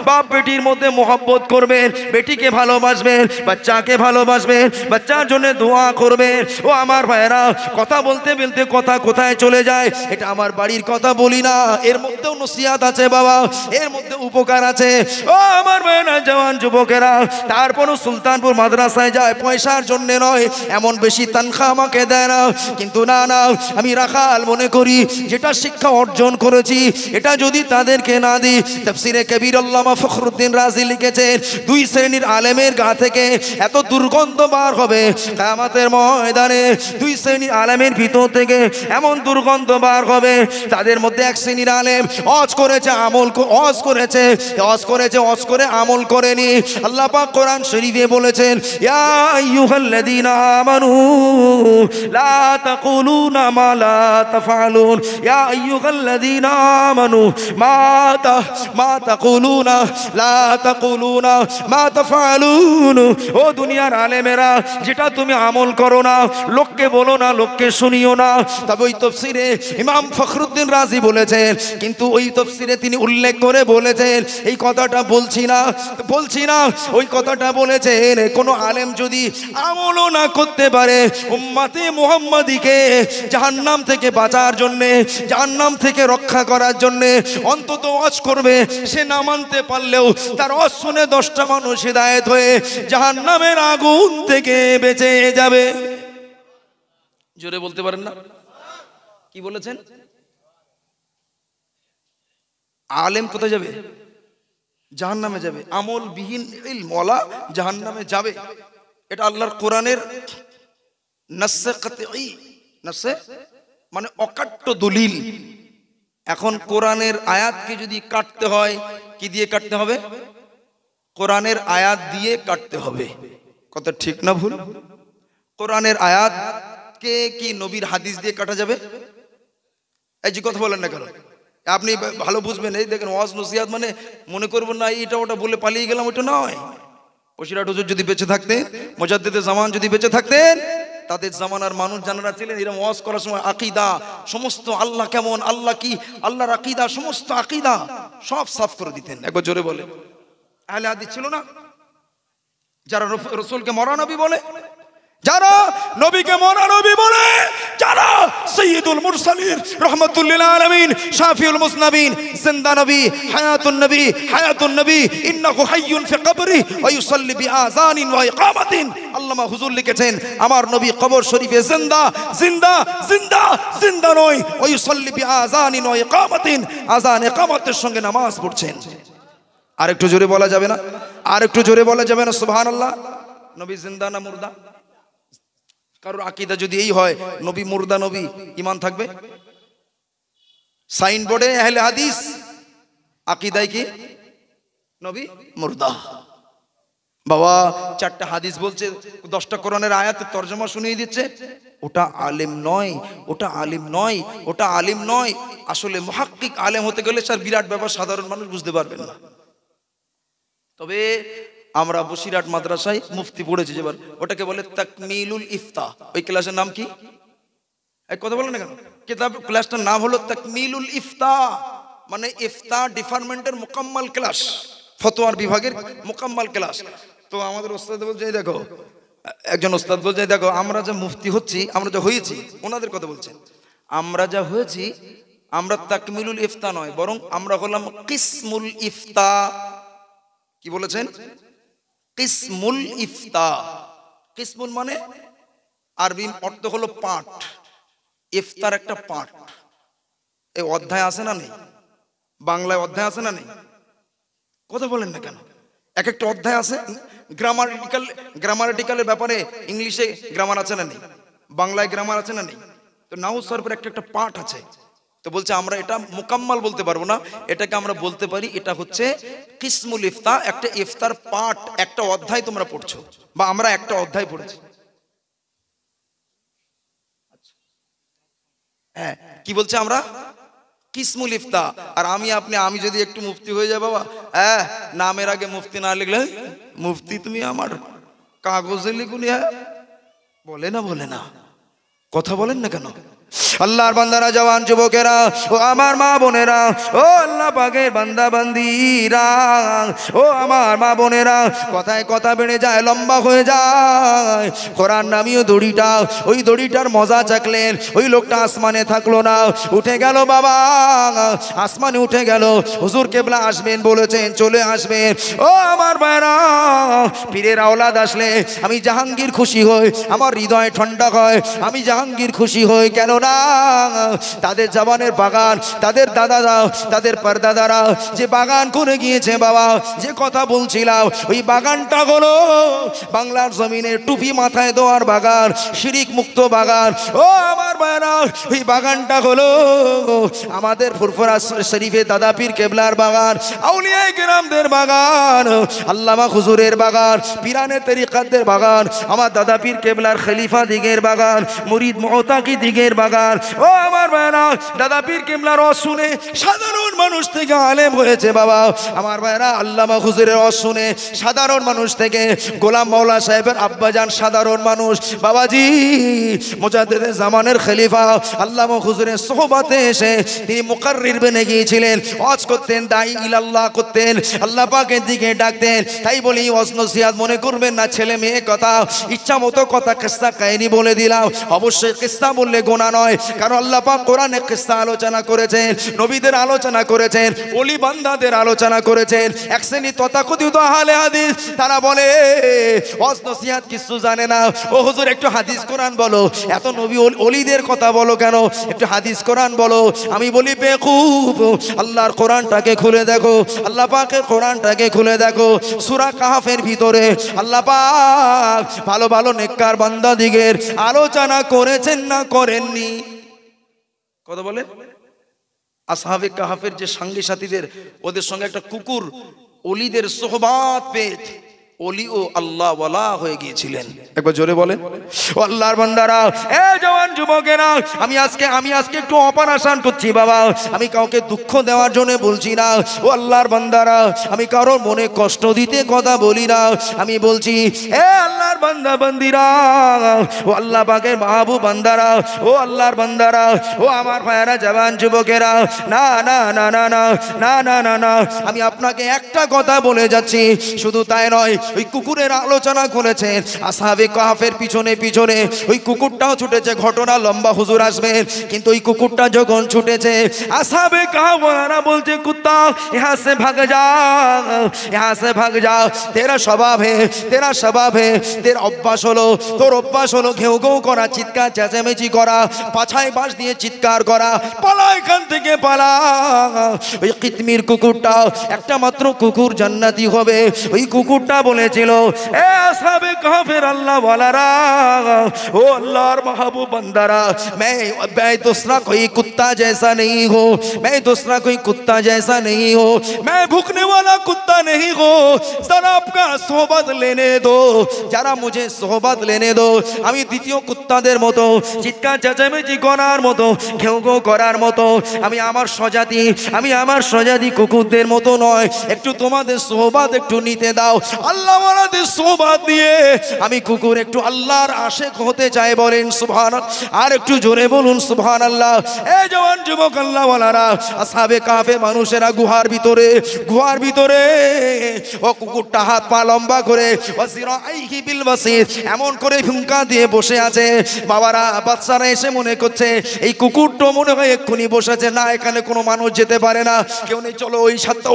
A: বাপ বেটির মধ্যে মোহাব্বত করবেন, বেটিকে ভালোবাসবেন, বাচ্চাকে ভালোবাসবেন, বাচ্চার জন্য দোয়া করবেন। ও আমার ভাইয়েরা, কথা বলতে বলতে কথা কোথায় চলে যায়, এটা আমার বাড়ির কথা বলি না, এর মধ্যেও নসিহত আছে বাবা, এর মধ্যে উপকার আছে। ও আমার ভাইয়েরা, জওয়ান যুবকেরা, তারপরও সুলতানপুর মাদ্রাসায় যায় পয়সার জন্য নয়, এমন বেশি তানখা আমাকে দেয় না, কিন্তু না না, আমি রাখাল মনে করি, যেটা শিক্ষা অর্জন করেছি এটা যদি তাদেরকে না দিই। তাফসিরে কবির আল্লামা ফখরুদ্দিন রাজি লিখেছেন, 2 শ্রেণীর আলেমের গা থেকে এত দুর্গন্ধ বার হবে কিয়ামতের ময়দানে, 2 শ্রেণীর আলেমের ভিতর থেকে এমন দুর্গন্ধ বার হবে। তাদের মধ্যে 1 শ্রেণীর আলেম ওয়াজ করেছে, ওয়াজ করে আমল করেনি। আল্লাহ পাক কোরআন শরীফে বলেছেন, ইয়া আইয়ুহাল্লাযীনা আমানু লা তাকুলুনা মা লা তাফআলুন, ইয়া আইয়ুহাল্লাযীনা আমানু মা তাকুলুনা লা তাকুলুনা মা তাফআলুন। ও দুনিয়ার আলেমেরা, যেটা তুমি আমল করো না, লোককে বলো না, লোককে শুনিও না। তবে ওই তাফসিরে ইমাম ফখরুদ্দিন রাজি বলেছেন, কিন্তু ওই তাফসিরে তিনি উল্লেখ করে বলেছেন, এই কথাটা বলছি না, ওই কথাটা বলেছেন, কোনো আলেম যদি আমলও না করতে পারে, উম্মতে মুহাম্মাদিকে জাহান্নাম থেকে বাঁচার জন্য, জাহান্নাম থেকে রক্ষা করার জন্য অন্তত ওয়াজ করবে। সে না মানতে পারলেও তার ওয়াজ শুনে 10টা মানুষ হিদায়েত হয়ে জাহান্নামের আগুন থেকে বেঁচে যাবে। জোরে বলতে পারেন না? কি বলেছেন? আলেম কোথায় যাবে? জাহান্নামে যাবে। আমল বিহীন ইলমওয়ালা জাহান্নামে যাবে। এটা আল্লাহর কোরআনের নাসসে কাতঈ, নাসসে মানে অকাট্য দলিল। এখন কোরআনের আয়াতকে যদি কাটতে হয়, কি দিয়ে কাটতে হবে? কোরআনের আয়াত দিয়ে কাটতে হবে। কথা ঠিক না ভুল? কোরআনের আয়াতকে কি নবীর হাদিস দিয়ে কাটা যাবে? এই যে কথা বলেন না কেন? আপনি ভালো বুঝবেন। এই দেখেন, ওয়াজ নসিহত মানে মনে করবেন না এটা ওটা বলে পালিয়ে গেলাম, ওটা নয়। বশিরহাট হুজুর যদি বেঁচে থাকতেন, মুজাদ্দিদে জামান যদি বেঁচে থাকতেন, তাদের জামানার মানুষ জানারা ছিলেন, এরকম ওয়াজ করার সময় আকীদা, সমস্ত আল্লাহ কেমন, আল্লাহ কি, আল্লাহর আকীদা, সমস্ত আকীদা সব সাফ করে দিতেন। একবার জোরে বলে। আহলে হাদিস ছিল না যারা রাসূলকে মরা নবী বলে, যারা নবীকে মরা নবী বলে, যারা সাইয়্যিদুল মুরসালিন রাহমাতুল লিল আলামিন শাফিউল মুসনাবিন জিন্দা নবী হায়াতুন নবী ইন্নাহু হাইয়ুন ফি কবরি ওয়া ইউসাল্লি বিআযানিন ওয়া ইকামাতিন। আল্লামা হুজুর লিখেছেন, আমার নবী কবর শরীফে জিন্দা নয়, ওয়া ইউসাল্লি বিআযানিন ওয়া ইকামাতিন, আযান ইকামতের সঙ্গে নামাজ পড়ছেন। আর একটু জোরে বলা যাবে না? আর একটু জোরে বলা যাবে না সুবহানাল্লাহ? নবী জিন্দা না মুর্দা? কারোর আকীদা যদি এই হয় নবী মুর্দা, নবী ঈমান থাকবে? সাইনবোর্ডে আহলে হাদিস, আকীদায় কি নবী মুর্দা। বাবা 4টা হাদিস বলছে, 10টা কোরআনের আয়াতের তরজমা শুনিয়ে দিচ্ছে, ওটা আলেম নয়, ওটা আলিম নয়, ওটা আলিম নয়। আসলে মুহাক্কিক আলেম হতে গেলে স্যার বিরাট ব্যাপার, সাধারণ মানুষ বুঝতে পারবেন না। তবে আমরা বসিরহাট মাদ্রাসায় মুফতি পড়েছি যেবার, ওটাকে বলে তাকমিলুল ইফতা। ওই ক্লাসের নাম কি? এই কথা বলেন না কেন? কিতাব ক্লাসটার নাম হলো তাকমিলুল ইফতা, মানে ইফতা ডিপার্টমেন্টের মোকাম্মল ক্লাস, ফতোয়ার বিভাগের মোকাম্মল ক্লাস। তো আমাদের ওস্তাদ বলছে দেখো, একজন ওস্তাদ বলছে দেখো আমরা যা মুফতি হচ্ছি, আমরা যা হয়েছি, ওনাদের কথা বলছেন, আমরা যা হয়েছি আমরা তাকমিলুল ইফতা নয়, বরং আমরা হলাম কিসমুল ইফতা। কি বলেছেন? কিসমুল ইফতা। কিসমুল মানে আরবি অর্থ হলো পাঠ, ইফতার একটা পাঠ। এই অধ্যায় আছে না নেই? বাংলায় অধ্যায় আছে না নেই? কথা বলেন না কেন? এক একটা অধ্যায় আছে। গ্রামারেটিক্যালের ব্যাপারে ইংলিশে গ্রামার আছে না নেই? বাংলায় গ্রামার আছে না নেই? তো নাহু সরফের একটা একটা পাঠ আছে। তো বলছে আমরা এটা মোকাম্মল বলতে পারবো না, এটাকে আমরা বলতে পারি এটা হচ্ছে কিসমুল ইফতা, একটা ইফতার পাঠ, একটা অধ্যায় তোমরা পড়ছো, বা আমরা একটা অধ্যায় পড়েছি। হ্যাঁ, কি বলছে? আমরা কিসমুল ইফতা। আর আমি যদি একটু মুফতি হয়ে যাই বাবা, হ্যাঁ, নামের আগে মুফতি না লিখলে মুফতি তুমি আমার কাগজে লিখুন, হ্যাঁ বলে না, কথা বলেন না কেন? আল্লাহর বান্দারা, জওয়ান যুবকেরা, ও আমার মা বোনেরা, ও আল্লাহ পাকের বান্দা বান্দিরা, ও আমার মা বোনেরা, কথায় কথা বেড়ে যায়, লম্বা হয়ে যায়। কোরআন নামীয় দড়িটা, ওই দড়িটার মজা চাকলেন। ওই লোকটা আসমানে থাকলো না, উঠে গেল বাবা, আসমানে উঠে গেল। হুজুর কেবলা আসবেন বলেছেন, চলে আসবেন। ও আমার ভাইরা, পীরের আওলাদ আসলে আমি জাহাঙ্গীর খুশি হই, আমার হৃদয় ঠান্ডা হয়। আমি জাহাঙ্গীর খুশি হই কেন না? তাদের জবানের বাগান, তাদের দাদারা, তাদের পরদাদারা যে বাগান করে গিয়েছে বাবা, যে কথা বলছিলাম, ওই বাগানটা হলো বাংলার জমিনে টুপি মাথায় দেওয়ার বাগান, শিরিক মুক্ত বাগান। ও আমার ভাইরা, ওই বাগানটা হলো আমাদের ফুরফুরা শরীফে দাদা পীর কেবলার বাগান, আউলিয়ায়ে কেরামদের বাগান, আল্লামা হুজুরের বাগান, পিরানে তরিকাতদের বাগান, আমার দাদা পীর কেবলার খলিফা দিগের বাগান, মুরিদ মুতাকি দিগের বাগান। ও আমার ভাইরা, দাদা পীর কেবলার ওয়াজ শুনে সাধারণ মানুষ থেকে আলেম হয়েছে বাবা। আমার ভাইরা, আল্লামা হুজুরের ওয়াজ শুনে সাধারণ মানুষ থেকে গোলাম মাওলা সাহেবের আব্বাজান সাধারণ মানুষ। বাবাজি মুজাদ্দিদে জামানের খলিফা আল্লামা হুজুরের সোহবতে এসে তিনি মুকাররির বনে গিয়েছিলেন, ওয়াজ করতেন, দাই ইলাল্লাহ করতেন, আল্লাহ পাকের দিকে ডাকতেন। তাই বলি ওয়াজ নসিহত মনে করবেন না ছেলে মেয়ে কথা, ইচ্ছা মতো কথা কিস্সা কাহিনী বলে দিলাম। অবশ্যই কিস্সা বললে গোনা নয়, কারণ আল্লাহ পাক কোরআনে কিস্সা আলোচনা করেছেন, নবীদের আলোচনা করেছেন, ওলি বান্দাদের আলোচনা করেছেন। এক শ্রেণী তথাকথিত আহলে হাদিস তারা বলে ওয়াজ নসিহত কিছু জানে না। ও হুজুর একটু হাদিস কোরআন বলো, এত নবী ওলিদের কথা বলো কেন, একটু হাদিস কোরআন বলো। আমি বলি বেকুব, আল্লাহর কোরআনটাকে খুলে দেখো, আল্লাহ পাকের কোরআনটাকে খুলে দেখো। সূরা কাহফের ভিতরে আল্লাহ পাক ভালো ভালো নেককার বান্দাদিগের আলোচনা করেছেন না করেননি? কথা বলেন। আসহাবে কাহফের যে সঙ্গী সাথীদের, ওদের সঙ্গে একটা কুকুর ওলিদের সোহবাত পেয়ে ওলি ও আল্লাহ ওয়ালা হয়ে গিয়েছিলেন। একবার জোরে বলেন। ও আল্লাহর বান্দারা, এ জওয়ান যুবকেরা, আমি আজকে একটু অপারেশন করছি বাবা, আমি কাউকে দুঃখ দেওয়ার জন্য বলছি না। ও আল্লাহর বান্দারা, আমি কারোর মনে কষ্ট দিতে কথা বলি না। আমি বলছি এ আল্লাহর বান্দা বান্দিরা, ও আল্লাহ পাকের মাহবুব বান্দারা, ও আল্লাহর বান্দারা, ও আমার ভাইয়েরা, জওয়ান যুবকেরা, না না না না না না না না না, আমি আপনাকে একটা কথা বলে যাচ্ছি। শুধু তাই নয়, ওই কুকুরের আলোচনা করেছেন। আসহাবে কাহফের পিছনে পিছনে ওই কুকুরটাও ছুটেছে। ঘটনা লম্বা, হুজুর আসবেন, কিন্তু ওই কুকুরটা যখন ছুটেছে, আসহাবে কাহফরা বলছে কুত্তা यहाँ से भाग जा, यहाँ से भाग जा, तेरा स्वभाव है, तेरा स्वभाव है, तेरा অভ্যাস হলো, তোর অভ্যাস হলো ঘেউ ঘেউ করা, চিৎকার চেঁচামেচি করা, পাছায় বাঁশ দিয়ে চিৎকার করা, পালা এখান থেকে পালা। ওই কিতমির কুকুরটা একটা মাত্র কুকুর জান্নাতি হবে। ওই কুকুরটা বলেছিল, এ আসহাবে কাহফের আল্লাহ ওয়ালারা, ও আল্লাহর মাহবুব বান্দারা, मैं दूसरा कोई कुत्ता जैसा नहीं हो, मैं दूसरा कोई कुत्ता जैसा नहीं हो, मैं भूखने वाला कुत्ता नहीं हो, जरा आपका सोबत लेने दो। যারা মুঝে সোহবত লেনে দো। আমি দ্বিতীয় কুত্তাদের মতো চিৎকার চেঁচামেচি করার মতো, ঘেউ ঘেউ করার মতো আমি আমার স্বজাতি কুকুরদের মতো নয়। একটু তোমাদের সোহবত একটু নিতে দাও। আল্লাহ ওয়ালাদের সোহবত দিয়ে আমি কুকুর একটু আল্লাহর আশিক হতে চাই। বলেন সুবহানাল্লাহ। আর একটু জোরে বলুন সুবহানাল্লাহ। এই জওয়ান যুবক আল্লাহ ওয়ালারা, আসহাবে কাফে মানুষেরা গুহার ভিতরে ও কুকুরটা হাত পা লম্বা করে ওয়াসিরাইহি বিল ওয়াসির এমন করে হুঙ্কা দিয়ে বসে আছে। বাবারা, বাচ্চারা এসে মনে করছে এই কুকুরটা মনে হয় এক্ষুনি বসেছে, না এখানে কোনো মানুষ যেতে পারে না, কেউ নেই, চলো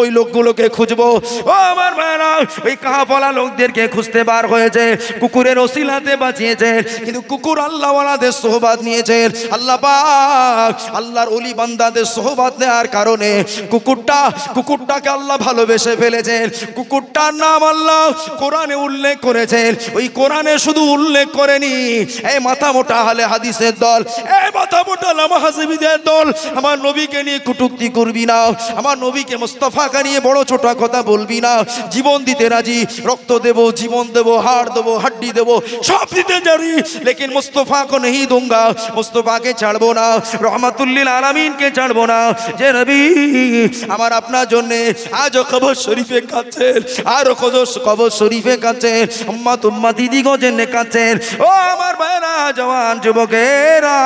A: ওই লোকগুলোকে খুঁজবো। ও আমার ভাইরা, ওই কাফালা লোকদেরকে খুঁজতে বার হয়েছে, কুকুরের ওসিলাতে বাঁচিয়েছে। কিন্তু কুকুর আল্লাহ ওয়ালাদের সোহবত নিয়েছে। আল্লাহ পাক আল্লাহর ওলি বান্দাদের সোহবত নেওয়ার কারণে কুকুরটাকে আল্লাহ ভালোবেসে ফেলেছেন। কুকুরটার নাম আল্লাহ কোরআনে উল্লেখ করেছেন। ওই কোরআনে শুধু উল্লেখ করেনি, এই মাথা মোটা আহলে হাদিসের দল, এই মাথা মোটা লামাহাজিবিদের দল, আমার নবীকে নিয়ে কটূক্তি করবি না, আমার নবীকে মুস্তাফাকে নিয়ে বড় ছোট কথা বলবি না। জীবন দিতে রাজি, রক্ত দেব, জীবন দেব, হাড় দেব, হাড্ডি দেব, সব দিতে জানি, লেকিন মুস্তাফা को नहीं दूंगा, মুস্তাফাকে ছাড়বো না, রহমাতুল্লিল আলামিনকে ছাড়বো না। যে নবী আমার আপনার জন্য আজ কবর শরীফে কাঁদছেন, আর কবর শরীফে কাঁদছেন, উম্মতি দিগো জেনে কাঁদছেন। ও আমার ভাইরা, জওয়ান যুবকেরা,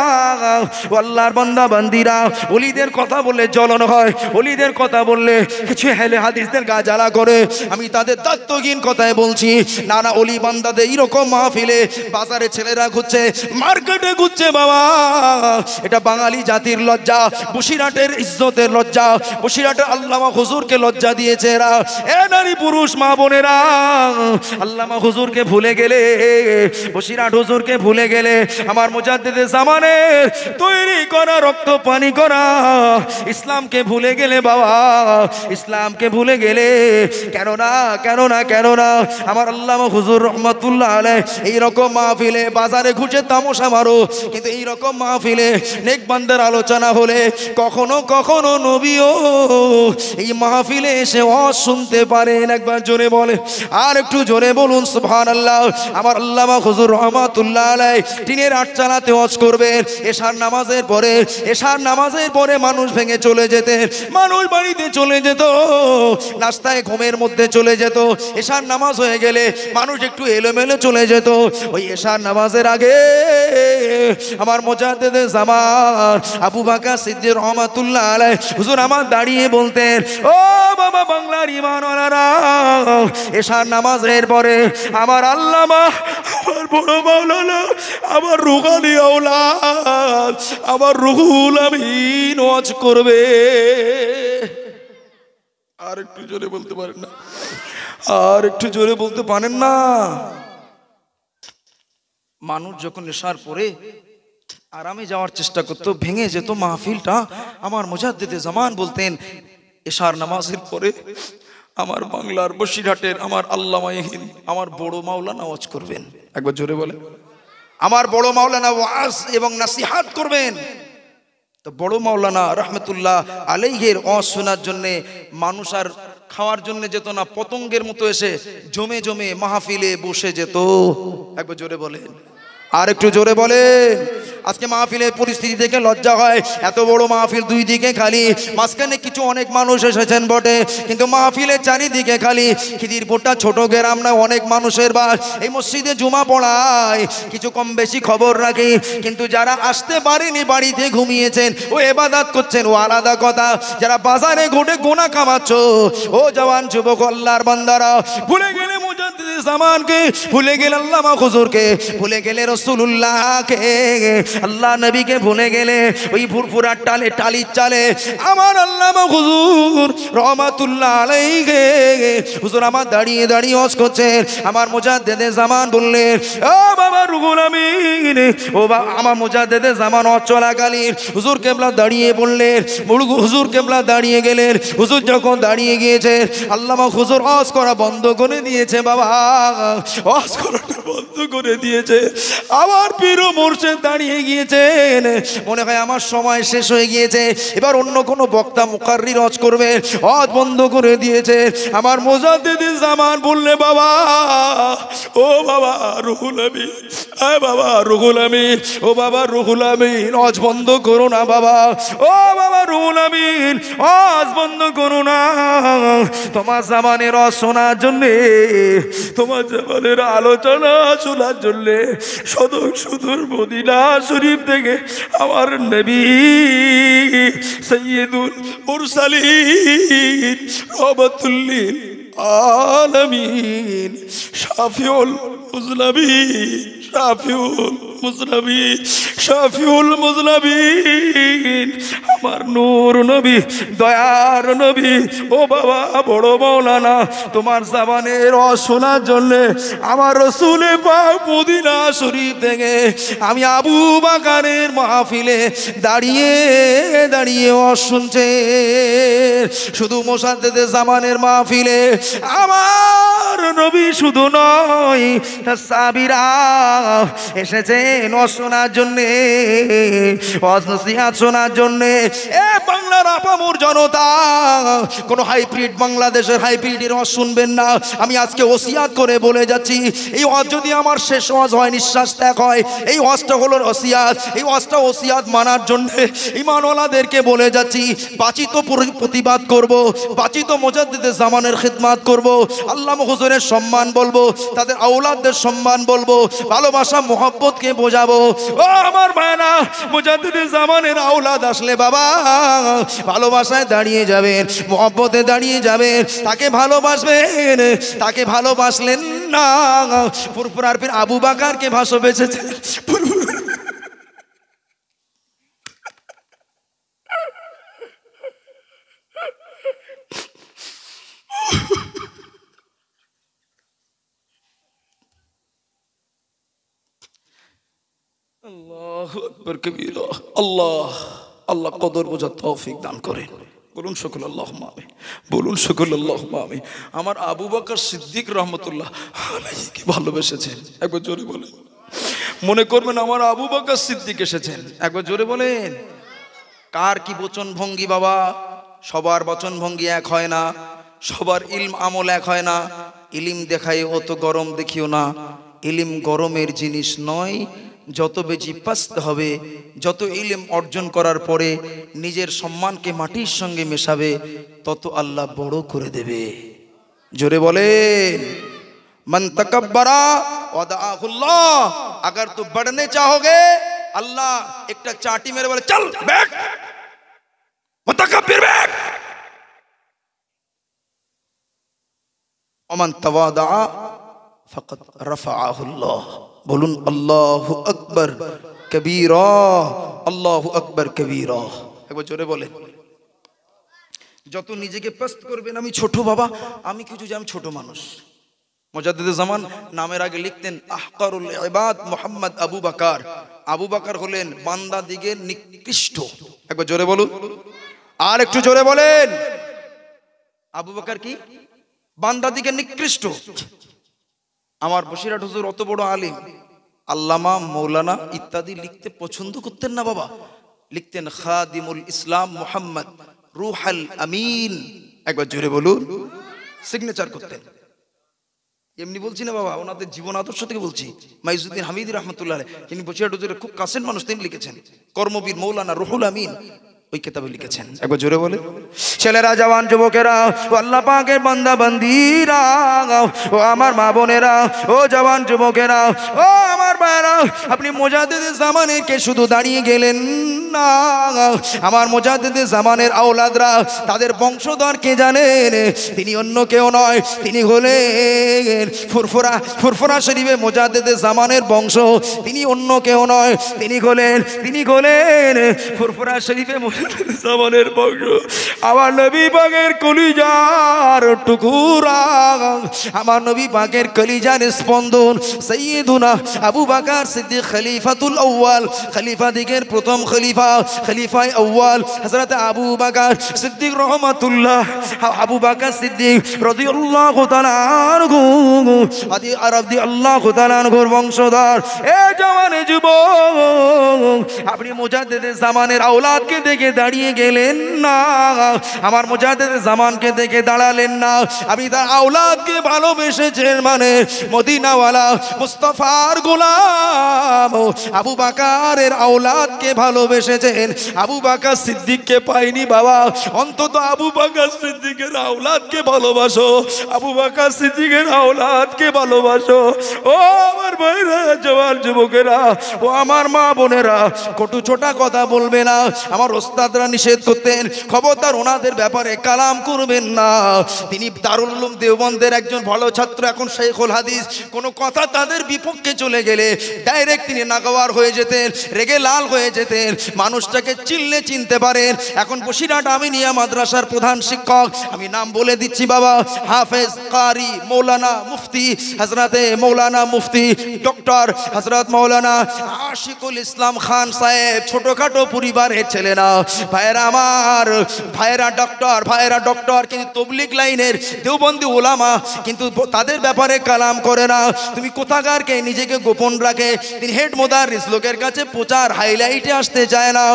A: আল্লাহর বান্দা বান্দিরা, ওলিদের কথা বললে জ্বলন হয়, ওলিদের কথা বললে কিছু হেলে হাদিসদের গা জ্বালা করে। আমি তাদের তত্ত্বহীন কথায় বলছি না, ওলি বান্দাদের এইরকম মাহফিলে বাজারে ছেলেরা ঘুরছে, মার্কেটে ঘুরছে। বাবা, এটা বাঙালি জাতির লজ্জা, বসিরহাটের ইজ্জতের লজ্জা, বসিরহাটের আল্লামা হুজুরকে লজ্জা দিয়েছে এরা। এ নারী পুরুষ মা বোনেরা, আল্লামা হুজুরকে ভুলে গেলে, বসিরহাট হুজুরকে ভুলে গেলে, আমার মুজাদ্দিদে জামানের তৈরি করা রক্ত পানি করা ইসলামকে ভুলে গেলে, বাবা ইসলামকে ভুলে গেলে। কেননা আমার আল্লামা হুজুর রহমাতুল্লাহ আলাইহি এইরকম মাহফিলে বাজারে ঘুরছে তামাশা মারো, কিন্তু এইরকম মাহফিলে নেক বান্দার আলোচনা হলে কখনো নবীও এই মাহফিলে এসে ওয়াজ শুনতে পারেন। একবার জোরে বলে, আর একটু জোরে বলুন সুবহানাল্লাহ। আমার আল্লামা হুজুর রহমাতুল্লাহ আলাইহি টিনের আট চালাতে ওয়াজ করবেন। এশার নামাজের পরে মানুষ ভেঙে চলে যেতেন, মানুষ বাড়িতে চলে যেত, নাস্তায় ঘুমের মধ্যে চলে যেত। এশার নামাজ হয়ে গেলে মানুষ একটু এলোমেলো চলে যেত। ওই এশার নামাজের আগে আমার মুজাদ্দিদে জামান আবু বকর সিদ্দিক রহমাতুল্লাহ আলাইহি হুজুর আমার দাঁড়িয়ে বলতেন, ও বাবা বাংলার ঈমানওয়ালারা, এশার নামাজের পরে আমার আল্লামা, আমার বড় মাওলানা, আমার রুহানি আওলাদ, আমার রুহুল আমিন ওয়াজ করবে। আর একটু জোরে বলতে পারেন না? আর একটু জোরে বলতে পারেন না? মানুষ যখন নেশার পরে আরামে যাওয়ার চেষ্টা করতো, ভেঙে যেত মাহফিলটা। আমার মুজাদ্দিদে জামান বলতেন, এশার নামাজের পরে আমার বাংলার বসিরহাটের আমার আল্লামায়ে হিন্দ, আমার বড় মাওলানা ওয়াজ করবেন। একবার জোরে বলে, আমার বড় মাওলানা ওয়াজ এবং নাসিহাত করবেন। তো বড় মাওলানা রহমতুল্লাহ আলাইহির ওয়াজ শোনার জন্য মানুষ আর খাওয়ার জন্য যেত না, পতঙ্গের মতো এসে জমে জমে মাহফিলে বসে যেত। একবার জোরে বলেন, আর একটু জোরে বলেন। আজকে মাহফিলের পরিস্থিতি দেখে লজ্জা হয়, এত বড় মাহফিল, দুই দিকে খালি, মাঝখানে কিছু অনেক মানুষ এসেছেন বটে, কিন্তু মাহফিলের চারিদিকে খালি। খিদিরপুরটা ছোট গ্রাম না, অনেক মানুষের বাস। এই মসজিদে জুমা পড়ায়, কিছু কম বেশি খবর রাখি, কিন্তু যারা আসতে পারেনি, বাড়িতে ঘুমিয়েছেন, ও ইবাদত করছেন, ও আলাদা কথা। যারা বাজারে ঘুরে গোনা কামাচ্ছ, ও জওয়ান যুবক আল্লাহর বান্দারা, ভুলে গেলে মুজাদ্দিদে জামানকে, ভুলে গেলে আল্লামা হুজুরকে, ভুলে গেলে রাসূলুল্লাহকে, আল্লাহ নবীকে ভুলে গেলে ওই ফুরফুরার টালে টালির চালে আমার আল্লামা হুজুর রহমাতুল্লাহ আলাইহি হুজুর আমার দাঁড়িয়ে ওয়াজ করছেন। আমার মুজাদ্দিদে জামান বললেন, ও বাবা রুহুল আমিন, ও বাবা, আমার মুজাদ্দিদে জামান ওয়াজ চলাকালীন হুজুর কেবলা দাঁড়িয়ে বললেন, হুজুর কেবলা দাঁড়িয়ে গেলেন। হুজুর যখন দাঁড়িয়ে গিয়েছে, আল্লামা হুজুর ওয়াজ করা বন্ধ করে দিয়েছে। বাবা ওয়াজ করাটা বন্ধ করে দিয়েছে। আমার পীর ও মুর্শিদ দাঁড়িয়ে গিয়েছেন, মনে হয় আমার সময় শেষ হয়ে গিয়েছে, এবার অন্য কোনো বক্তা মুকাররির ওয়াজ করবে, ওয়াজ বন্ধ করে দিয়েছে। আমার মুজাদ্দিদে জামান বললে, বাবা ও বাবা রুহুল আমিন, বাবা রুহুল আমিন, ও বাবা রুহুল আমিন, ওয়াজ বন্ধ করো না বাবা, ও বাবা রুহুল আমিন, ওয়াজ বন্ধ করো না। তোমার জামানের ওয়াজ শোনার জন্যে, তোমার জামানের আলোচনা শোনার জন্যে সদর সুদূর মদিনা শরীফ থেকে আমার নবী সাইয়্যিদুল মুরসালিন রাহমাতুল লিল আলামিন শাফিউল মুজলামিন, শাফিউল মুজলামিন, শাফিউল মুজলামিন, আমার নূর নবী, দয়ার নবী, ও বাবা বড় মাওলানা, তোমার জামানের ওয়াজ শোনার জন্যে আমার রাসূলে পাক মদিনা শরীফ থেকে আমি আবু বকরের মাহফিলে দাঁড়িয়ে দাঁড়িয়ে ওয়াজ শুনছে। শুধু মুজাদ্দিদে জামানের মাহফিলে আমার নবী শুধু নয়, তার সাহাবীরা এসেছেন ওয়াজ শোনার জন্যে, ওয়াজ নসিহত শোনার জন্যে। এ বাংলার আপামর জনতা, কোনো হাইব্রিড বাংলাদেশের হাইব্রিডের ওয়াজ শুনবেন না। আমি আজকে ওসিয়াত করে বলে যাচ্ছি, এই ওয়াজ যদি আমার শেষ ওয়াজ হয়, নিঃশ্বাস ত্যাগ হয়, এই ওয়াজটা হলো ওসিয়াত। এই ওয়াজটা ওসিয়াত মানার জন্যে ঈমানওয়ালাদেরকে বলে যাচ্ছি, বাচিত প্রতিবাদ করব, বাচিত মুজাদ্দিদে জামানের খিদমাত করব, আল্লামা হুজুরের সম্মান বলবো, তাদের আওলাদদের সম্মান বলবো, ভালোবাসা মোহাব্বতকে বোঝাবো। ও আমার ভাইরা, মুজাদ্দিদে জামানের আওলাদ আসলে বাবা ভালোবাসায় দাঁড়িয়ে যাবেন, মোহাব্বতে দাঁড়িয়ে যাবেন, তাকে ভালোবাসবেন। তাকে ভালোবাসলেন না, ফুরফুরার পীর আবু বকরকে ভালোবেসেছেন। আল্লাহু আকবার কবীরা। আল্লাহ আল্লাহ কদর বোঝার তৌফিক দান করেন। বলুন সকল আল্লাহুম্মা আমিন, বলুন সকল আল্লাহুম্মা আমিন। আমার আবু বকর সিদ্দিক রহমতুল্লাহ আলাইহিকে ভালোবেসেছেন, একবার জোরে বলেন। মনে করবেন আমার আবু বকর সিদ্দিক এসেছেন, একবার জোরে বলেন। কার কি বচন ভঙ্গি বাবা, সবার বচন ভঙ্গি এক হয় না, সবার ইলম আমল এক হয় না। ইলিম দেখায় অত গরম দেখিও না, ইলিম গরমের জিনিস নয়। যত বেশি পাস্ত হবে, যত ইলম অর্জন করার পরে নিজের সম্মানকে মাটির সঙ্গে মেশাবে, তত আল্লাহ বড় করে দেবে। জোরে বলেন। মান তাকাব্বারা ওয়াদাহুল্লাহ, अगर तू बढ़ने चाहोगे अल्लाह একটা চাটি মেরে বলে চল बैठ, মুতাকাব্বির बैठ। ওমান তাওয়াদা ফাকাদ রাফাআহুল্লাহ। বলুন আল্লাহু আকবার কবীরা, আল্লাহু আকবার কবীরা। একবার জোরে বলেন। যত নিজেকে পাস্ত করবেন, আমি ছোট বাবা, আমি কিছু যে আমি ছোট মানুষ। মুজাদ্দিদে জামান নামের আগে লিখতেন আহকারুল ইবাদ মুহাম্মদ আবু বকর। আবু বকর হলেন বান্দা দিগের নিকৃষ্ট। একবার জোরে বলুন, আর একটু জোরে বলেন। আবু বকর কি? বান্দা দিগের নিকৃষ্ট। আমার বসিরহাট হুজুর অত বড় আলিম, আল্লামা মৌলানা ইত্যাদি লিখতে পছন্দ করতেন না বাবা, লিখতেন খাদিমুল ইসলাম মুহাম্মদ রুহুল আমিন। একবার জোরে বলুন, সিগনেচার করতেন। এমনি বলছি না বাবা, ওনাদের জীবন আদর্শ থেকে বলছি। মাইজুদ্দিন হামিদি রহমতুল্লাহ আলাইহি, যিনি বসিরহাট হুজুরের খুব কাছের মানুষ, তিনি লিখেছেন কর্মবীর মৌলানা রুহুল আমিন ওই কিতাবে লিখেছেন। একবার জোরে বলে। ছেলেরা, জওয়ান, যুবকেরা, ও আল্লাহ পাকের বান্দা বান্দীরা, ও আমার মা বোনেরা, ও জওয়ান যুবকেরা, ও আমার ভাইরা, আপনি মুজাদ্দিদে জামানের কে শুধু দাঁড়িয়ে গেলেন না, আমার মুজাদ্দিদে জামানের আওলাদরা, তাদের বংশধর কে জানেন? তিনি অন্য কেউ নয়, তিনি হলেন ফুরফুরা শরীফে মুজাদ্দিদে জামানের বংশ। তিনি অন্য কেউ নয়, তিনি হলেন ফুরফুরা শরীফে জামানের বংশ, আমার নবী পাকের কলিজার টুকুরা, আমার নবী পাকের কলিজার স্পন্দন সাইয়্যিদুনা আবু বকর সিদ্দিক খলিফাতুল আউয়াল, খলিফা দিগের প্রথম খলিফা, খলিফায়ে আউয়াল হযরত আবু বকর সিদ্দিক রাহমাতুল্লাহ, আবু বকর সিদ্দিক রাদিয়াল্লাহু তাআলা আনহু, রাদিয়াল্লাহু তাআলা আনহুর বংশধর। এ জওয়ানে যুবক, আপনি মুজাদ্দিদে জামানের আওলাদকে দেখে দাঁড়িয়ে গেলেন না, আমার মুজাদ্দিদে জামানকে দেখে দাঁড়ালেন না, আপনি তার আওলাদকে ভালোবেসেছেন, মানে মদিনাওয়ালা মুস্তাফার গোলাম আবু বকরের আওলাদকে ভালোবেসেছেন। আবু বকর সিদ্দিককে পাইনি বাবা, অন্তত আবু বকর সিদ্দিকের আওলাদকে ভালোবাসো, আবু বকর সিদ্দিকের আওলাদকে ভালোবাসো। ও আমার ভাইরা, জওয়ান যুবকেরা, ও আমার মা বোনেরা, কটু ছোটা কথা বলবে না। আমার ওস্তাদরা নিষেধ করতেন, খবরদার ওনাদের ব্যাপারে কালাম করবেন না। তিনি দারুল উলুম দেওবন্দের একজন ভালো ছাত্র, এখন শেখুল হাদিস। কোনো কথা তাদের বিপক্ষে চলে গেলে ডাইরেক্ট তিনি নাগওয়ার হয়ে যেতেন, রেগে লাল হয়ে যেতেন, মানুষটাকে চিনলে চিনতে পারেন। এখন বসিরহাট আমিনিয়া মাদ্রাসার প্রধান শিক্ষক, আমি নাম বলে দিচ্ছি বাবা, হাফেজ কারি মৌলানা মুফতি হযরতে মৌলানা মুফতি ডক্টর হযরত মৌলানা আশিকুল ইসলাম খান সাহেব। ছোটখাটো পরিবারের ছেলে না ভাইয়েরা আমার, ভাইয়েরা ডক্টর, কিন্তু তবলিগ লাইনের দেওবন্দি ওলামা, কিন্তু তাদের ব্যাপারে কালাম করে না। তুমি কোথাকারকে নিজেকে গোপন রাখে, তিনি হেড মুদাররিস, লোকের কাছে প্রচার হাইলাইটে আসতে চায় না।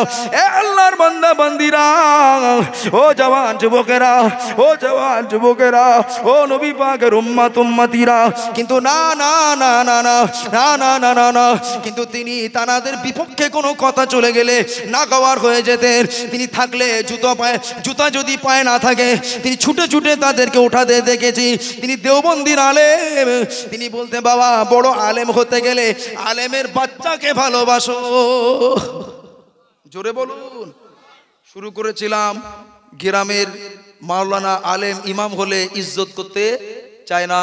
A: এ আল্লাহর বান্দা বান্দিরা, ও জওয়ান যুবকেরা, ও জওয়ান যুবকেরা, ও নবী পাকের উম্মত উম্মতিরা, কিন্তু না না না না না না না না না না, কিন্তু তিনি তানাদের বিপক্ষে কোনো কথা চলে গেলে নাগওয়ার হয়ে যেতেন। তিনি থাকলে জুতা যদি পায়ে না থাকে, তিনি ছুটে ছুটে তাদেরকে উঠাতে দেখেছি। তিনি দেওবন্দির আলেম, তিনি বলতে বাবা, বড় আলেম হতে গেলে আলেমের বাচ্চাকে ভালোবাসো। জোরে বলুন। শুরু করেছিলাম, গ্রামের মাওলানা আলেম ইমাম হলে ইজ্জত করতে চায় না,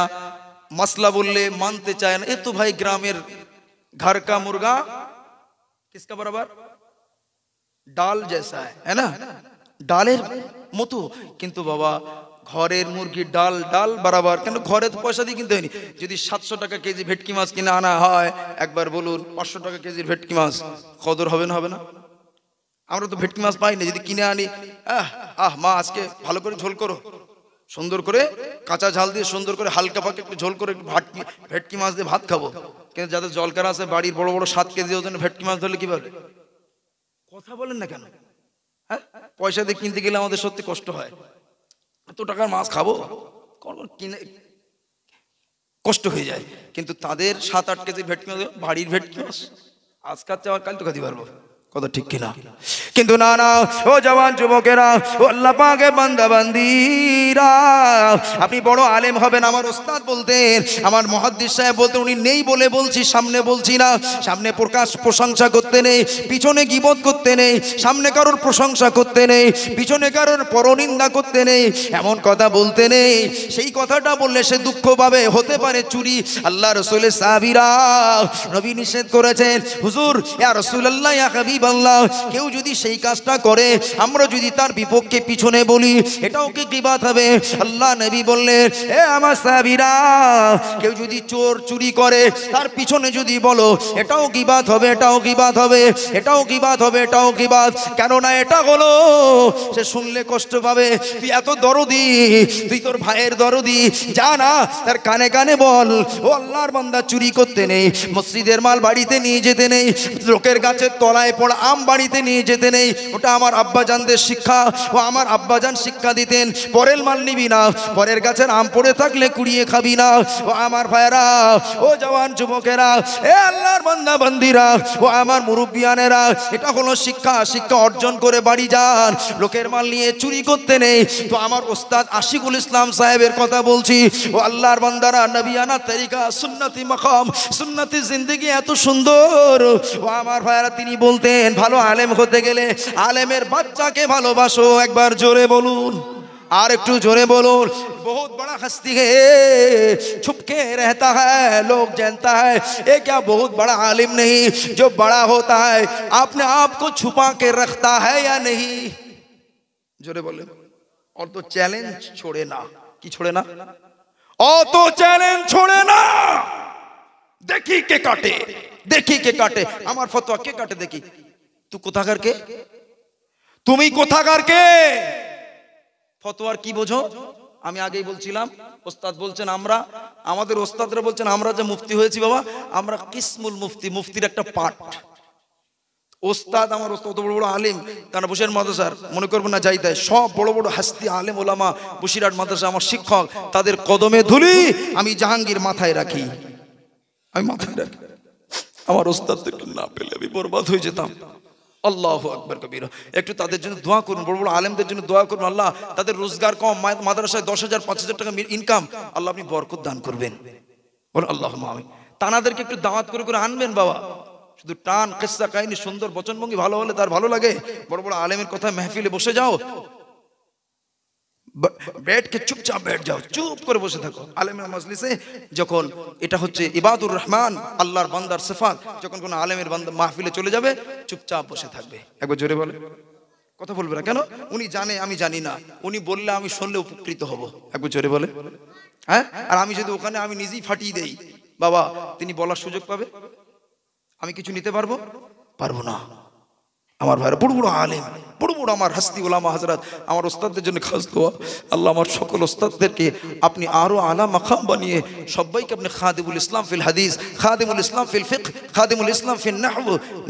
A: মাসলা বললে মানতে চায় না। এ তো ভাই গ্রামের ঘর কা মুরগা কিসকা বরাবর, ডাল জেসা হ্যাঁ না, ডালের মতো। কিন্তু বাবা, ঘরের মুরগি ডাল ডাল বরাবর, কেন ঘরে তো পয়সা দিয়ে কিনতে হয়নি। যদি 700 টাকা কেজি ভেটকি মাছ কিনে আনা হয়, একবার বলুন 500 টাকা কেজির ভেটকি মাছ কদর হবে না? হবে না? আমরা তো ভেটকি মাছ পাই না, যদি কিনে আনি, মা আজকে ভালো করে ঝোল করো, সুন্দর করে কাঁচা ঝাল দিয়ে সুন্দর করে হালকা পাকে একটু ঝোল করে ভেটকি মাছ দিয়ে ভাত খাবো। কিন্তু যাদের জলকার আছে, বাড়ির বড় বড় 7 কেজি ওজন ভেটকি মাছ ধরলে কিভাবে? কথা বলেন না কেন? হ্যাঁ, পয়সা দিয়ে কিনতে গেলে আমাদের সত্যি কষ্ট হয়। এত টাকার মাছ খাবো, কিনে কষ্ট হয়ে যায়। কিন্তু তাদের 7-8 কেজি ভেটকি মাছ, বাড়ির ভেটকি মাছ, আজকাল চাওয়ার কাল তো খাতে পারবো, কথা ঠিক কিনা? কিন্তু না না, ও জওয়ান যুবকেরা, ও আল্লাহ পাকের বান্দা বান্দিরা, আপনি বড় আলেম হবেন। আমার ওস্তাদ বলতেন, আমার মুহাদ্দিস সাহেব বলতেন, উনি নেই বলে বলছি, সামনে বলছি না। সামনে প্রশংসা করতে নেই, পিছনে গীবত করতে নেই, সামনে কারোর প্রশংসা করতে নেই, পিছনে কারোর পরনিন্দা করতে নেই, এমন কথা বলতে নেই। সেই কথাটা বললে সে দুঃখ পাবে, হতে পারে চুরি। আল্লাহ রাসূলের সাহাবীরা, নবী নিষেধ করেছেন, হুজুর ইয়া রাসূলুল্লাহ ইয়া হাবিবাল্লাহ, কেউ যদি সেই কাজটা করে, আমরা যদি তার বিপক্ষে পিছনে বলি, এটাও কি গীবত হবে? আল্লাহ নবী বললেন, এ আমার সাহাবীরা, কেউ যদি চুরি করে, তার পিছনে যদি বলো, এটাও গীবত হবে, এটাও গীবত হবে, এটাও গীবত হবে, এটাও গীবত। কেননা এটা হলো, সে শুনলে কষ্ট পাবে। তুই এত দরদি, তুই তোর ভাইয়ের দরদি, যা না তার কানে কানে বল, ও আল্লাহর বান্দা, চুরি করতে নেই, মসজিদের মাল বাড়িতে নিয়ে যেতে নেই, লোকের গাছের তলায় পড়া আম বাড়িতে নিয়ে যেতে নেই। ওটা আমার আব্বাজানদের শিক্ষা, ও আমার আব্বাজান শিক্ষা দিতেন, পরের মাল নিবি না, পরের গাছের আম পড়ে থাকলে কুড়িয়ে খাবি না। ও আমার ভাইয়েরা, ও জওয়ান যুবকেরা, এ আল্লাহর বান্দা বান্দিরা, ও আমার মুরব্বিয়ানেরা, এটা হলো শিক্ষা। শিক্ষা অর্জন করে বাড়ি যান, লোকের মাল নিয়ে চুরি করতে নেই। তো আমার ওস্তাদ আশিকুল ইসলাম সাহেবের কথা বলছি। ও আল্লাহর বান্দারা, নবিয়ানা তরিকা, সুন্নতি মাকাম, সুন্নতি জিন্দেগি এত সুন্দর। ও আমার ভাইয়েরা, তিনি বলতেন, ভালো আলেম হতে গেলে আলেমের বাচ্চাকে ভালোবাসো। একবার জোরে বলুন, और एकटू जोरे बोलून बहुत बड़ा हस्ती है छुप के रहता है लोग जानता है ये क्या बहुत बड़ा आलिम नहीं जो बड़ा होता है अपने आप को छुपा के रखता है या नहीं जोरे बोले और तो चैलेंज छोड़े ना की छोड़े ना और तो चैलेंज छोड़े ना देखी के काटे আমার ফতোয়া কে কাটে দেখি तू কোথাকার কে তুমি কোথাকার কে ফতোয়ার কি বোঝো আমি আগেই বলছিলাম ওস্তাদ বলছেন আমরা আমাদের ওস্তাদরা বলছেন আমরা যে মুফতি হয়েছি বাবা আমরা কিসমুল মুফতি মুফতির একটা পার্ট ওস্তাদ আমার ওস্তাদ বড় বড় আলিম তারা বসিরহাট মাদ্রাসার মনে করবেন না যাইতে সব বড় বড় হাস্তি আলেম ওলামা বসিরহাট মাদ্রাসা আমার শিক্ষক তাদের কদমে ধুলি আমি জাহাঙ্গীর মাথায় রাখি আমি মাথায় রাখি আমার ওস্তাদদেরকে না পেলে আমি বরবাদ হয়ে যেতাম আল্লাহু আকবার কবীরা একটু তাদের জন্য দোয়া করুন বড় বড় আলেমদের জন্য দোয়া করুন আল্লাহ তাদের রোজগার কম মাদ্রাসায় 10,000 5,000 টাকা ইনকাম আল্লাহ আপনি বরকত দান করবেন বল আল্লাহুম্মা আমিন তানাদেরকে একটু দাওয়াত করে করে আনবেন বাবা শুধু টান কিসসা কাহিনী সুন্দর বচনভঙ্গি ভালো হলে তার ভালো লাগে বড় বড় আলেমের কথা মাহফিলে বসে যাও बैठ के चुपचाप बैठ जाओ चुप করে বসে থাকো আলেমের মজলিসে যখন এটা হচ্ছে ইবাদুর রহমান আল্লাহর বান্দার সিফাত যখন কোন আলেমের বান্দা মাহফিলে চলে যাবে চুপচাপ বসে থাকবে একবার জোরে বলে কথা বলবে না কেন উনি জানে আমি জানি না উনি বললে আমি শুনলে উপকৃত হব একবার জোরে বলে হ্যাঁ আর আমি যদি ওখানে আমি নিজেই ফাটিয়ে দেই বাবা তিনি বলার সুযোগ পাবে আমি কিছু নিতে পারবো না আমার ভাইরা বড় বড় আলেম বড় বড় আমার হাস্তি ওলামা হযরত আমার ওস্তাদদের জন্য খাস দোয়া আল্লাহ আমার সকল ওস্তাদদেরকে আপনি আরো আলা মাকাম বানিয়ে সবাইকে আপনি খাদিমুল ইসলাম ফিল হাদিস খাদিমুল ইসলাম ফিল ফিকহ খাদিমুল ইসলাম ফিল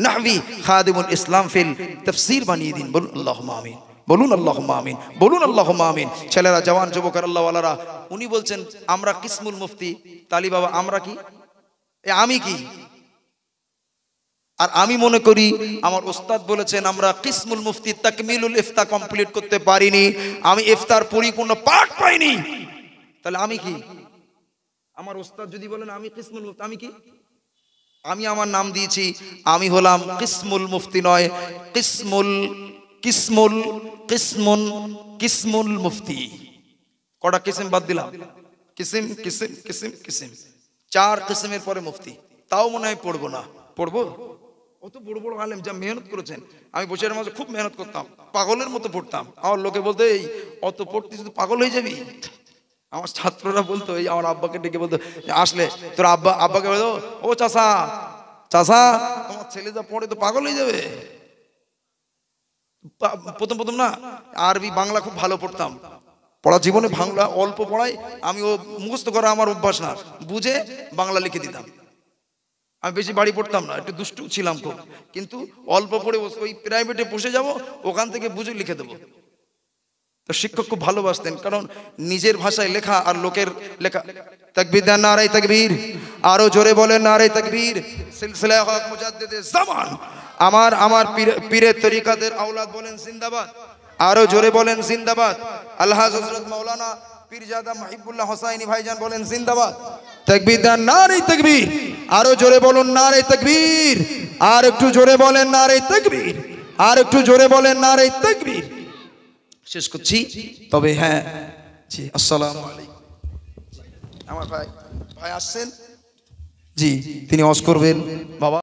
A: নাহवी খাদিমুল ইসলাম ফিল তাফসীর বানিয়ে দিন বলুন আল্লাহুম্মা আমিন বলুন আল্লাহুম্মা আমিন বলুন আল্লাহুম্মা আমিন ছেলেরা জওয়ান যুবকরা আল্লাহ ওয়ালারা উনি বলছেন আমরা কিসমুল মুফতি তালি বাবা আমরা কি আমি কি আর আমি মনে করি আমার ওস্তাদ বলেছেন আমরা কিসমুল মুফতি তাকমিলুল ইফতা কমপ্লিট করতে পারিনি আমি ইফতার পরিপূর্ণ পাঠ পাইনি তাহলে আমি কি আমার ওস্তাদ যদি বলেন আমি কিসমুল মুফতি আমি কি আমি আমার নাম দিয়েছি আমি হলাম কিসমুল মুফতি নয় কিসমুল মুফতি কটা কিসম বাদ দিলাম কিসম 4 কিসমের পরে মুফতি তাও মনে হয় পড়বো না পড়বো অত বড় বড় আলেম যা মেহনত করেছেন আমি বসিরহাটের মাঝে খুব মেহনত করতাম পাগলের মতো পড়তাম আমার লোকে বলতো এই অত পড়তে শুধু পাগল হয়ে যাবি আমার ছাত্ররা বলতো এই আমার আব্বাকে ডেকে বলতো আসলে তোর আব্বাকে বলতো ও চাচা তোমার ছেলে যা পড়ে তো পাগল হয়ে যাবে প্রথম না আরবি বাংলা খুব ভালো পড়তাম পড়া জীবনে বাংলা অল্প পড়াই আমি ও মুখস্থ করা আমার অভ্যাস না বুঝে বাংলা লিখে দিতাম আমি বেশি বাড়ি পড়তাম না একটু দুষ্টু ছিলাম খুব কিন্তু অল্প পড়ে ওই প্রাইভেটে বসে যাব ওখান থেকে বুঝে লিখে দেবো তো শিক্ষক খুব ভালোবাসতেন কারণ নিজের ভাষায় লেখা আর লোকের লেখা তাকবীর দেন নারে তাকবীর আরো জোরে বলেন নারে তাকবীর সিলসিলায়ে হক মুজাদ্দিদে জামান আমার পীরের তরিকাদের আওলাদ বলেন জিন্দাবাদ আরো জোরে বলেন জিন্দাবাদ আল্লাহ হযরত মাওলানা পীরজাদা মাহিবুল্লাহ হোসাইনি ভাইজান বলেন জিন্দাবাদ তাকবীর দেন নারে তাকবীর আরো জোরে বলুন নারে তাকবীর আর একটু জোরে বলেন নারে তাকবীর আর একটু জোরে বলেন নারে তাকবীর শেষ করছি তবে হ্যাঁ জি আসসালামু আলাইকুম আমার ভাই আসছেন জি তিনি ওয়াজ করবেন বাবা